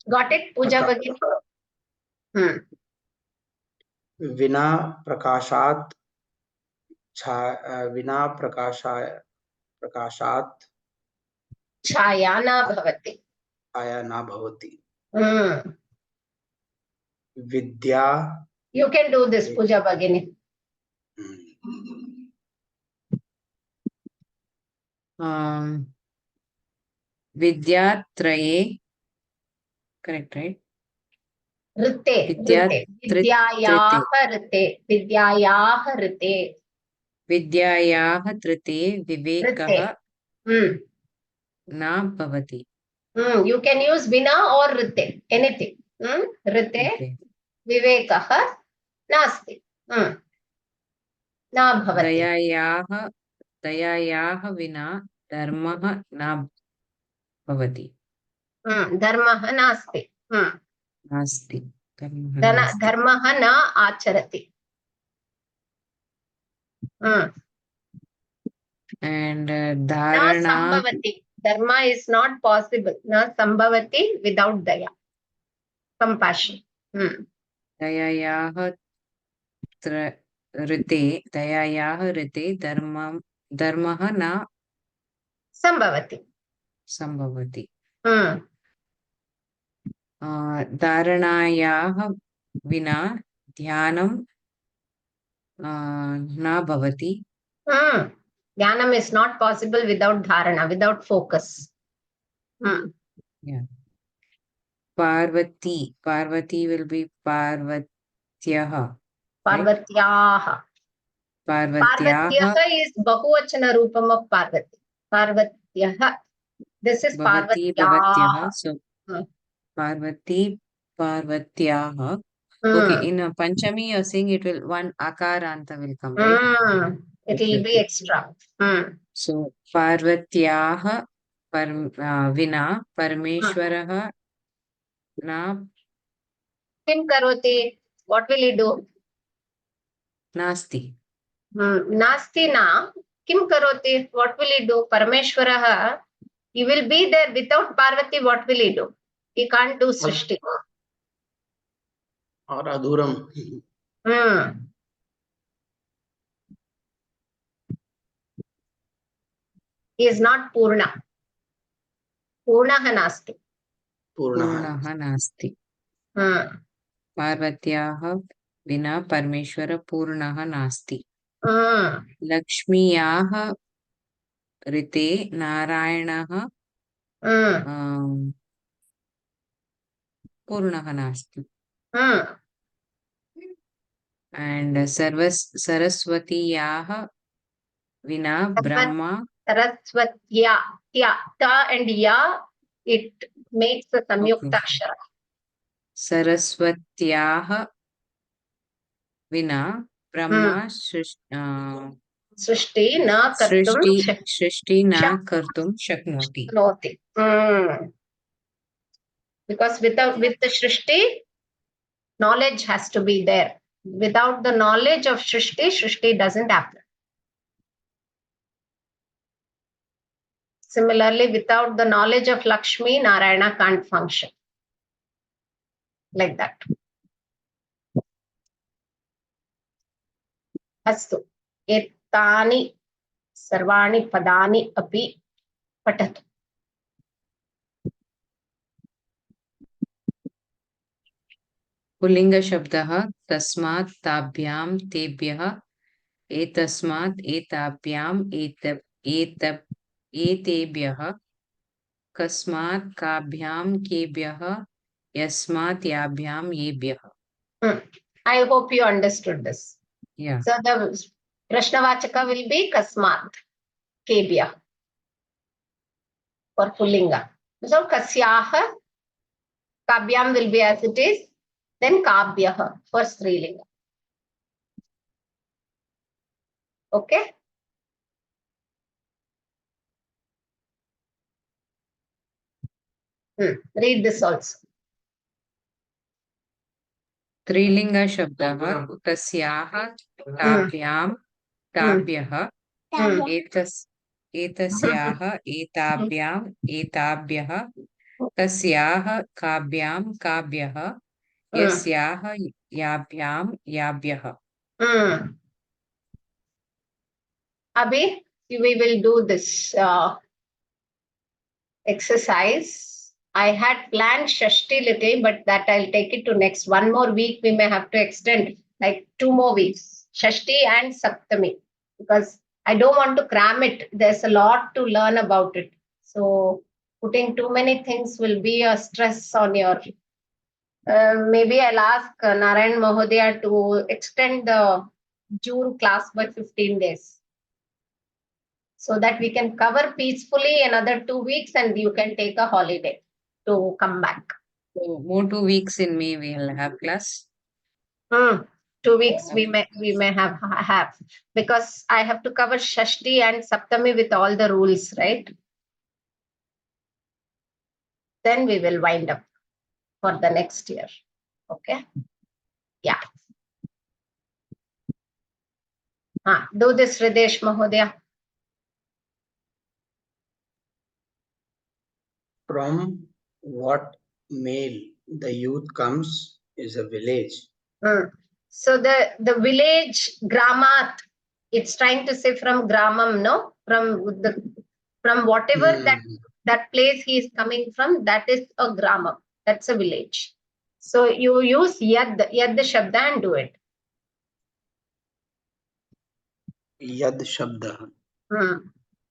Got it, Pooja Bhagini? विना प्रकाशात् छाया न भवति. छाया न भवति. विद्या. You can do this, Pooja Bhagini. Vidyatraye. Correct, right? Rite. Vidyayaha rite. Vidyayaha rite. Vidyayaha trite vivekaha na bhavati. You can use vina or rite. Anything. Rite. Vivekaha nasti. Na bhavati. Dayayaha vina dharmaha na bhavati. Dharmaha nasti. Nasti. Dharmaha na acharati. And Na dharana. sambhavati. Dharma is not possible. Na sambhavati without daya. Compassion. Dayayaha rite dharmaha na Sambhavati. sambhavati. Dharanayaha vina dhyanam na bhavati. Dhyanam is not possible without dharana, without focus. Yeah. Parvati. Parvati will be Parvatyaha. Parvatyaha. Parvatyaha. Parvatyaha is Bahuvachana Rupam of Parvati. Parvatyaha. This is Bhavati Bhavatyaha. Parvatyaha. So Parvati Parvatyaha. Okay, in Panchami you're saying it will one akaranta will come, right? It will be extra. So Parvatyaha vina Parameshwaraha na Kim karoti? What will he do? nasti. Nasti na. Kim karoti? What will he do? Parameshwaraha. He will be there without Parvati. What will he do? He can't do Srishti. Or adhuram. He is not Purna. Purnaha nasti. Purnaha nasti. Parvatyaha vina Parameshwara Purnaha nasti. Lakshmiyaha rite Narayanaha Purnaha nasti. And Saraswatiyaha vina Brahma. Saraswatya. Ta and ya, it makes a samyukta akshara. Saraswatyaha vina Brahma Srishti na kartum Srishti na kartum shaknoti. Because with the Srishti, knowledge has to be there. Without the knowledge of Srishti doesn't happen. Similarly, without the knowledge of Lakshmi, Narayana can't function. Like that. Astu. Etani sarvani padani api patatu. Pulling शब्दः तस्मात् ताभ्यां तेभ्यः एतस्मात् एताभ्याम् एतेभ्यः कस्मात् काभ्यां केभ्यः यस्मात् याभ्यां येभ्यः. I hope you understood this. Yeah. So the Prashnavachaka will be Kasmat, Kebya for Pullinga. So Kasyaha, Kabyam will be as it is, then Kabyaha for Strilinga. Okay? Read this also. त्रिलिंग शब्दः तस्याः ताभ्यां ताभ्यः एतस्याः एताभ्याम् एताभ्यः तस्याः काभ्यां काभ्यः यस्याः याभ्यां याभ्यः. Abhi, we will do this exercise. I had planned Shashti little, but that I'll take it to next. One more week, we may have to extend, like 2 more weeks. Shashti and Saptami, because I don't want to cram it. There's a lot to learn about it. So putting too many things will be a stress on your... maybe I'll ask Narayan Mahodaya to extend the June class by 15 days. So that we can cover peacefully another 2 weeks and you can take a holiday to come back. So more 2 weeks in May we'll have class. 2 weeks we may have, because I have to cover Shashti and Saptami with all the rules, right? Then we will wind up for the next year. Okay? Yeah. Do this, Hridesh Mahodaya. From what male the youth comes is a village. So the village gramat, it's trying to say from gramam, no? From whatever that place he is coming from, that is a gramam. That's a village. So you use yad shabda and do it. Yad Shabda.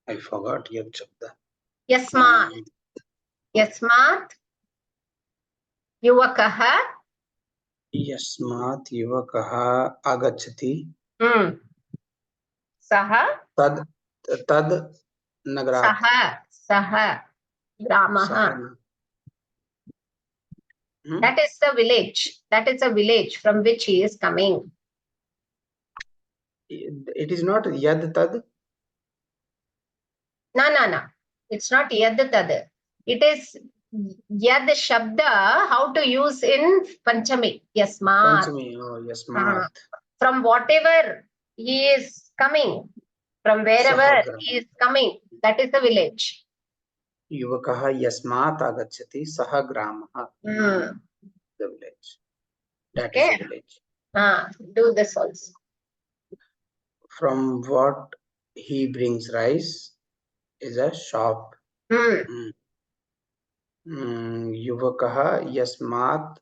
I forgot Yad Shabda. Yasmat. Yasmat. Yuvakaha. Yasmat Yuvakaha Agachati. Saha. Tad Nagrat. Saha. Gramaha. That is the village. That is a village from which he is coming. It is not Yad Tad. No. It's not yad tad. It is yad shabda, how to use in Panchami. Yasmat. Panchami. Oh, Yasmat. From whatever he is coming, from wherever he is coming, that is the village. Yuvakaha Yasmat Agachati Saha Gramaha. The village. That is the village. Do this also. From what he brings rice is a shop. Yuvakaha Yasmat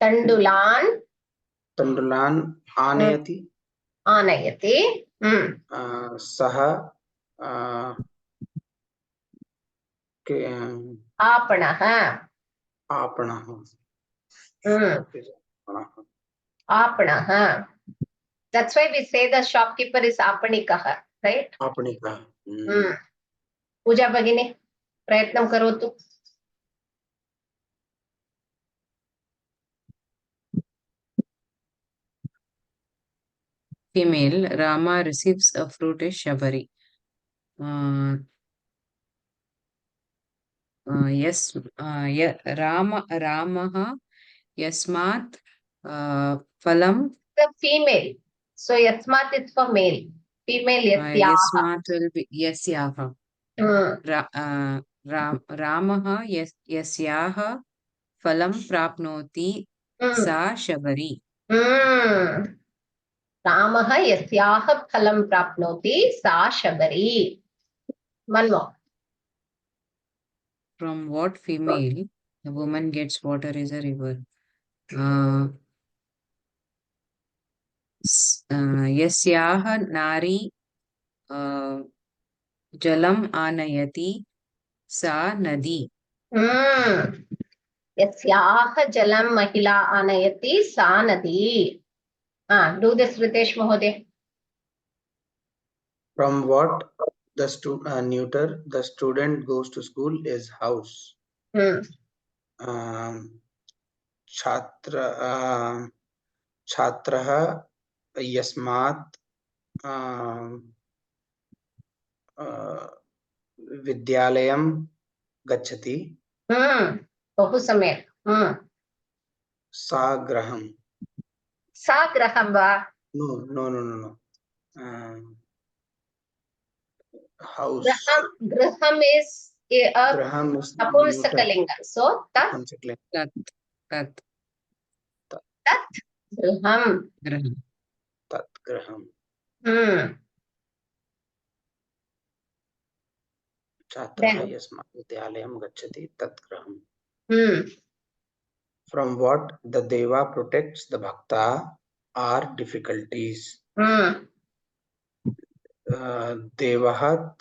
Tandulan Anayati. Saha Apanaha. Apanaha. That's why we say the shopkeeper is Apanikaha, right? Apanika. Puja Bhagini, prayatnam karotu. Female, Rama receives a fruit is Shabari. Yes, Ramaha Yasmat Phalam. The female. So Yasmat is for male. Female Yasyaha. Yasmat will be Yasyaha. Ramaha Yasyaha Phalam Prapnoti Sa Shabari. Ramaha Yasyaha Phalam Prapnoti Sa Shabari. One more. From what female the woman gets water is a river. Yasyaha Nari Jalam Anayati Sa Nadi. Yasyaha Jalam Mahila Anayati Sa Nadi. Do this, Ritesh Mahodaya. From what the neuter the student goes to school is house. Chhatraha Yasmat Vidyalayam Gachati. Bahu samyak. Sagraham. Sagraham va. No. House. Graham is a Apumsakalinga. So tat. Tat. Graham. Tat Graham. Chhatraha Yasmat Vidyalayam Gachati Tat Graham. From what the Deva protects the Bhakta are difficulties. Devaha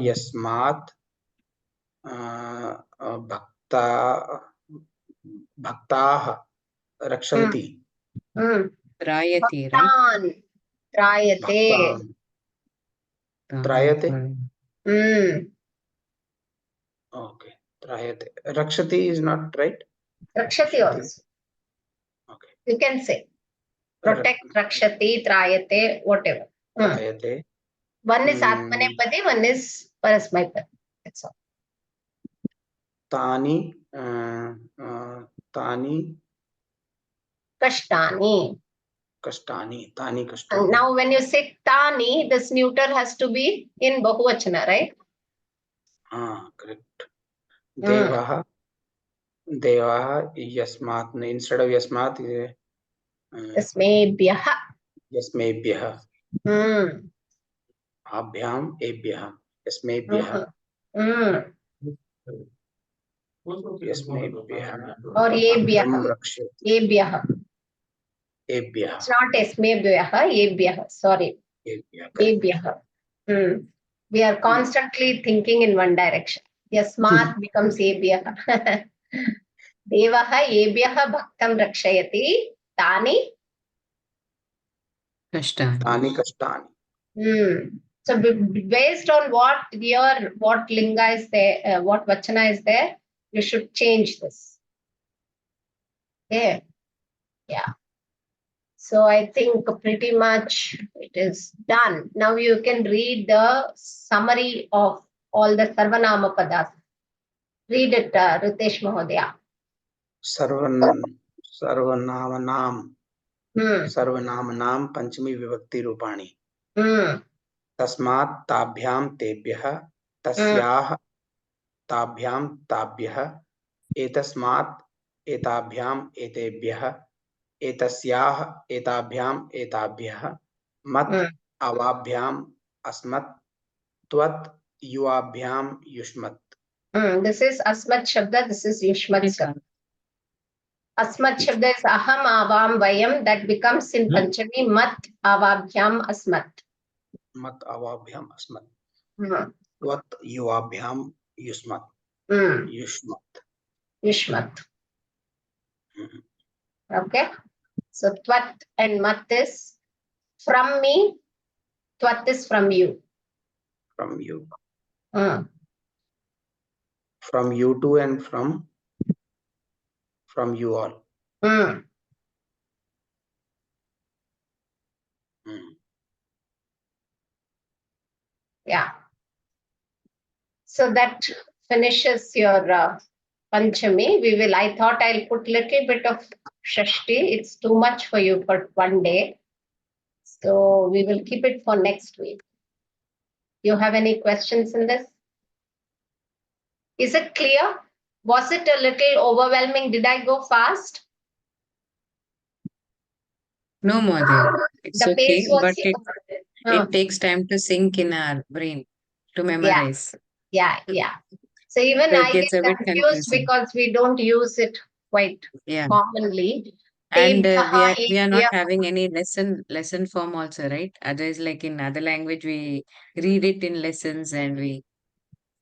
Yasmat Bhaktaha Rakshanti. Trayati, right? Trayate. Okay. Trayate. Rakshati is not right. Rakshati also. Okay. You can say. Protect, Rakshati, Trayate, whatever. Trayate. One is Atmanepadi, one is Parasmaipadi. That's all. Tani. Kashtani. Tani Kashtani. And now when you say Tani, this neuter has to be in Bahuvachana, right? Correct. Devaha Yasmat. Instead of Yasmat, Yasmebhyaha. Yasmebhyaha. Abhyam Ebhyaha. Yasmebhyaha. यस्मेभ्यः or ebhyah. भक्तं रक्षति Ebhyah. एभ्यः It's not esmebhyah, ebhyah. Sorry. एभ्यः Ebhyah. We are constantly thinking in one direction. Yasmat becomes ebhyah. Devah ebhyah bhaktam rakshayati. Tani. Kashtan. तानि कष्टानि So based on what linga is there, what vachana is there, you should change this. Okay. Yeah. So I think pretty much it is done. Now you can read the summary of all the Sarvanama Padas. Read it, Ritesh Mahodaya. सर्वनामनां Hmm. सर्वनामनां पंचमी विभक्ति रूपाणि Hmm. तस्मात् ताभ्यां तेभ्यः तस्याः ताभ्यां ताभ्यः एतस्मात् एताभ्याम् एतेभ्यः एतस्याः एताभ्याम् एताभ्यः मत् अवाभ्याम् अस्मत् त्वत् युवाभ्यां युष्मत् This is Asmat Shabda, this is Yushmat Shabda. Asmat Shabda is Aham Avam Vayam, that becomes in Panchami Mat Avabhyam Asmat. मत् अवाभ्याम् अस्मत् Hmm. त्वत् युवाभ्यां युष्मत् युष्मत् Yushmat. Okay. So Twat and Mat is from me, Twat is from you. from you Hmm. from you too and from you all Hmm. Yeah. So that finishes your Panchami. I thought I'll put little bit of Shashti. It's too much for you for one day. So we will keep it for next week. You have any questions in this? Is it clear? Was it a little overwhelming? Did I go fast? No, Madhya. It's The okay, pace was but it takes time to sink in our brain to memorize. Yeah. So even So it I gets get a bit confused confusing. because we don't use it quite Yeah. commonly. And we are not Ebhyah. having any lesson form also, right? Otherwise, like in other language, we read it in lessons and we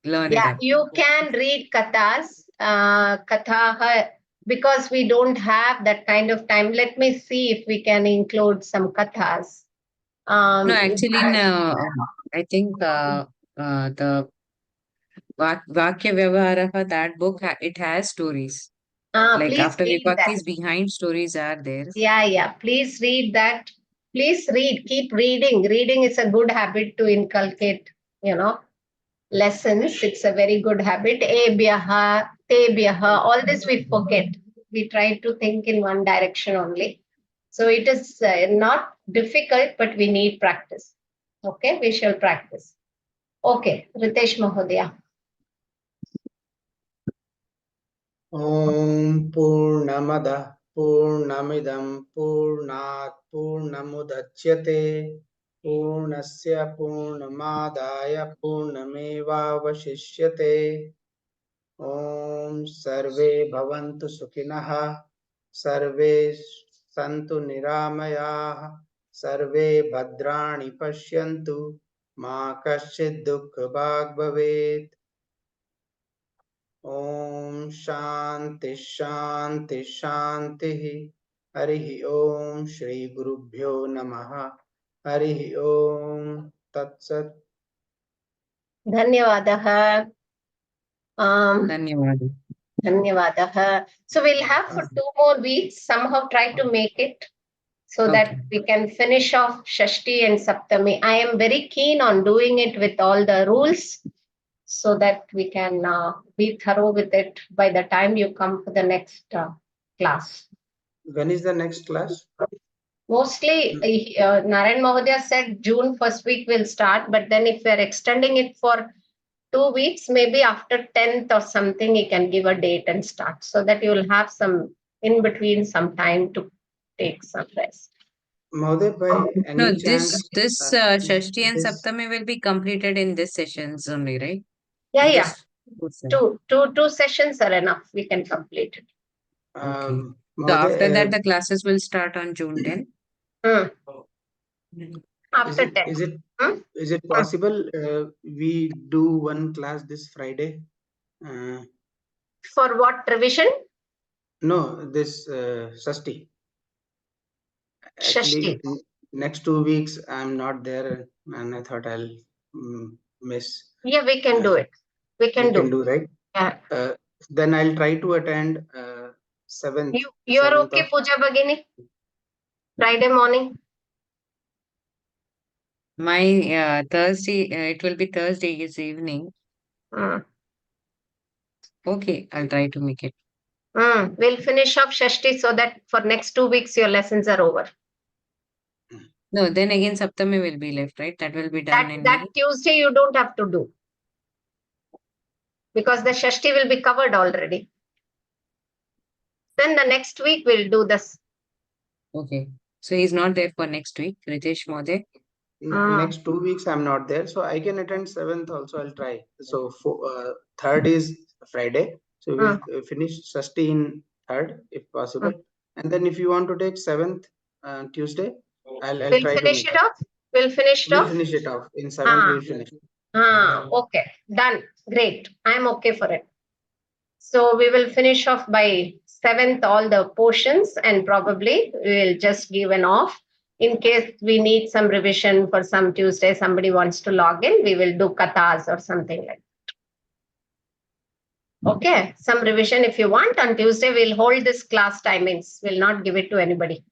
learn it Yeah, up. you can read kathas, kathaha, because we don't have that kind of time. Let me see if we can include some kathas. No, actually, I think the Vakya Vyavahara, that book, it has stories. Like Please after read that. Vibhaktis, behind stories are there. Yeah. Please read that. Please read. Keep reading. Reading is a good habit to inculcate, lessons. It's a very good habit. Ebhyaha, tebhyaha, all this we forget. We try to think in one direction only. So it is not difficult, but we need practice. Okay, we shall practice. Okay, Ritesh Mahodaya. ॐ पूर्णमदः पूर्णमिदं पूर्णात् पूर्णमुदच्यते पूर्णस्य पूर्णमादाय पूर्णमेवावशिष्यते ॐ सर्वे भवन्तु सुखिनः सर्वे सन्तु निरामयाः सर्वे भद्राणि पश्यन्तु मा कश्चित् दुःखभाग् भवेत् ॐ शान्ति शान्ति शान्तिः हरिः ॐ श्रीगुरुभ्यो नमः हरिः ॐ तत्सत् Dhanyavadah. Dhanyawad. Dhanyavadah. So we'll have for 2 more weeks. Somehow try to make it so that Okay. we can finish off Shashti and Saptami. I am very keen on doing it with all the rules so that we can be thorough with it by the time you come for the next class. when is the next class? Mostly, Narayan Mahodaya said June first week will start, but then if we are extending it for 2 weeks, maybe after 10th or something, he can give a date and start so that you will have some in between some time to take some rest. Mahoday, by No, any chance, this Shashti and this Saptami will be completed in this sessions only, right? Yeah. This Two sessions are enough. We can complete it. Okay. So Mahoday, after that, the classes will start on June 10. Hmm. is After it 10. is it Hmm? is it possible we do one class this Friday? Uh, For what revision? no, this Sasti. Actually, Shashti. next 2 weeks I'm not there, and I thought I'll miss. Yeah, we can do it. We We can can do. do, right? Yeah. Then I'll try to attend seventh You are seventh okay, of Pooja Bagini? Friday morning? My Thursday, it will be Thursday is evening. Hmm. Okay, I'll try to make it. We'll finish off Shashti so that for next 2 weeks your lessons are over. No, then again Saptami will be left, right? That will be done in That May. Tuesday you don't have to do because the Shashti will be covered already. Then the next week we'll do this. Okay. So he's not there for next week, Ritesh Mode. next 2 weeks I'm not there, so I can attend seventh also. I'll try. So third is Friday, so we'll finish Sasti in third if possible, and then if you want to take seventh Tuesday, I'll We'll try to finish make it it. off. We'll finish it We'll off. finish it off in seventh. We'll finish. Okay, done. Great. I'm okay for it. So we will finish off by 7th all the portions, and probably we will just give an off. In case we need some revision for some Tuesday, somebody wants to log in, we will do kathas or something like that. Okay, some revision if you want. On Tuesday, we'll hold this class timings. We'll not give it to anybody.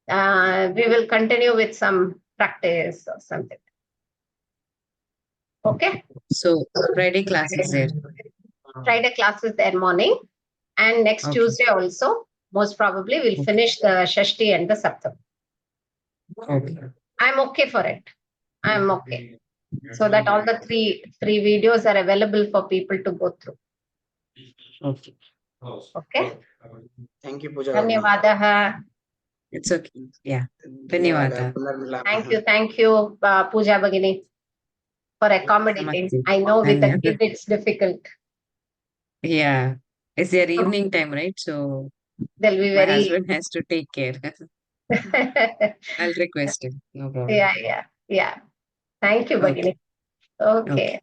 We will continue with some practice or something. Okay. So Friday class is there. Friday class is there morning, and next Okay. Tuesday also. Most probably we'll finish the Shashti and the Saptam. Okay. I'm okay for it. I'm okay. So that all the three videos are available for people to go through. Okay. Okay. Thank you, Pooja Bagini. Dhanyavadaha. It's okay. Yeah. Dhanyawada. Dhanyawada. Thank you, Pooja Bagini, for accommodating. Namaste. I know with a Dhanya. kid it's difficult. Yeah. It's their evening time, right? So They'll be my very. husband has to take care. I'll request him. No problem. Yeah. Thank you, Okay. Bagini. Okay. Okay.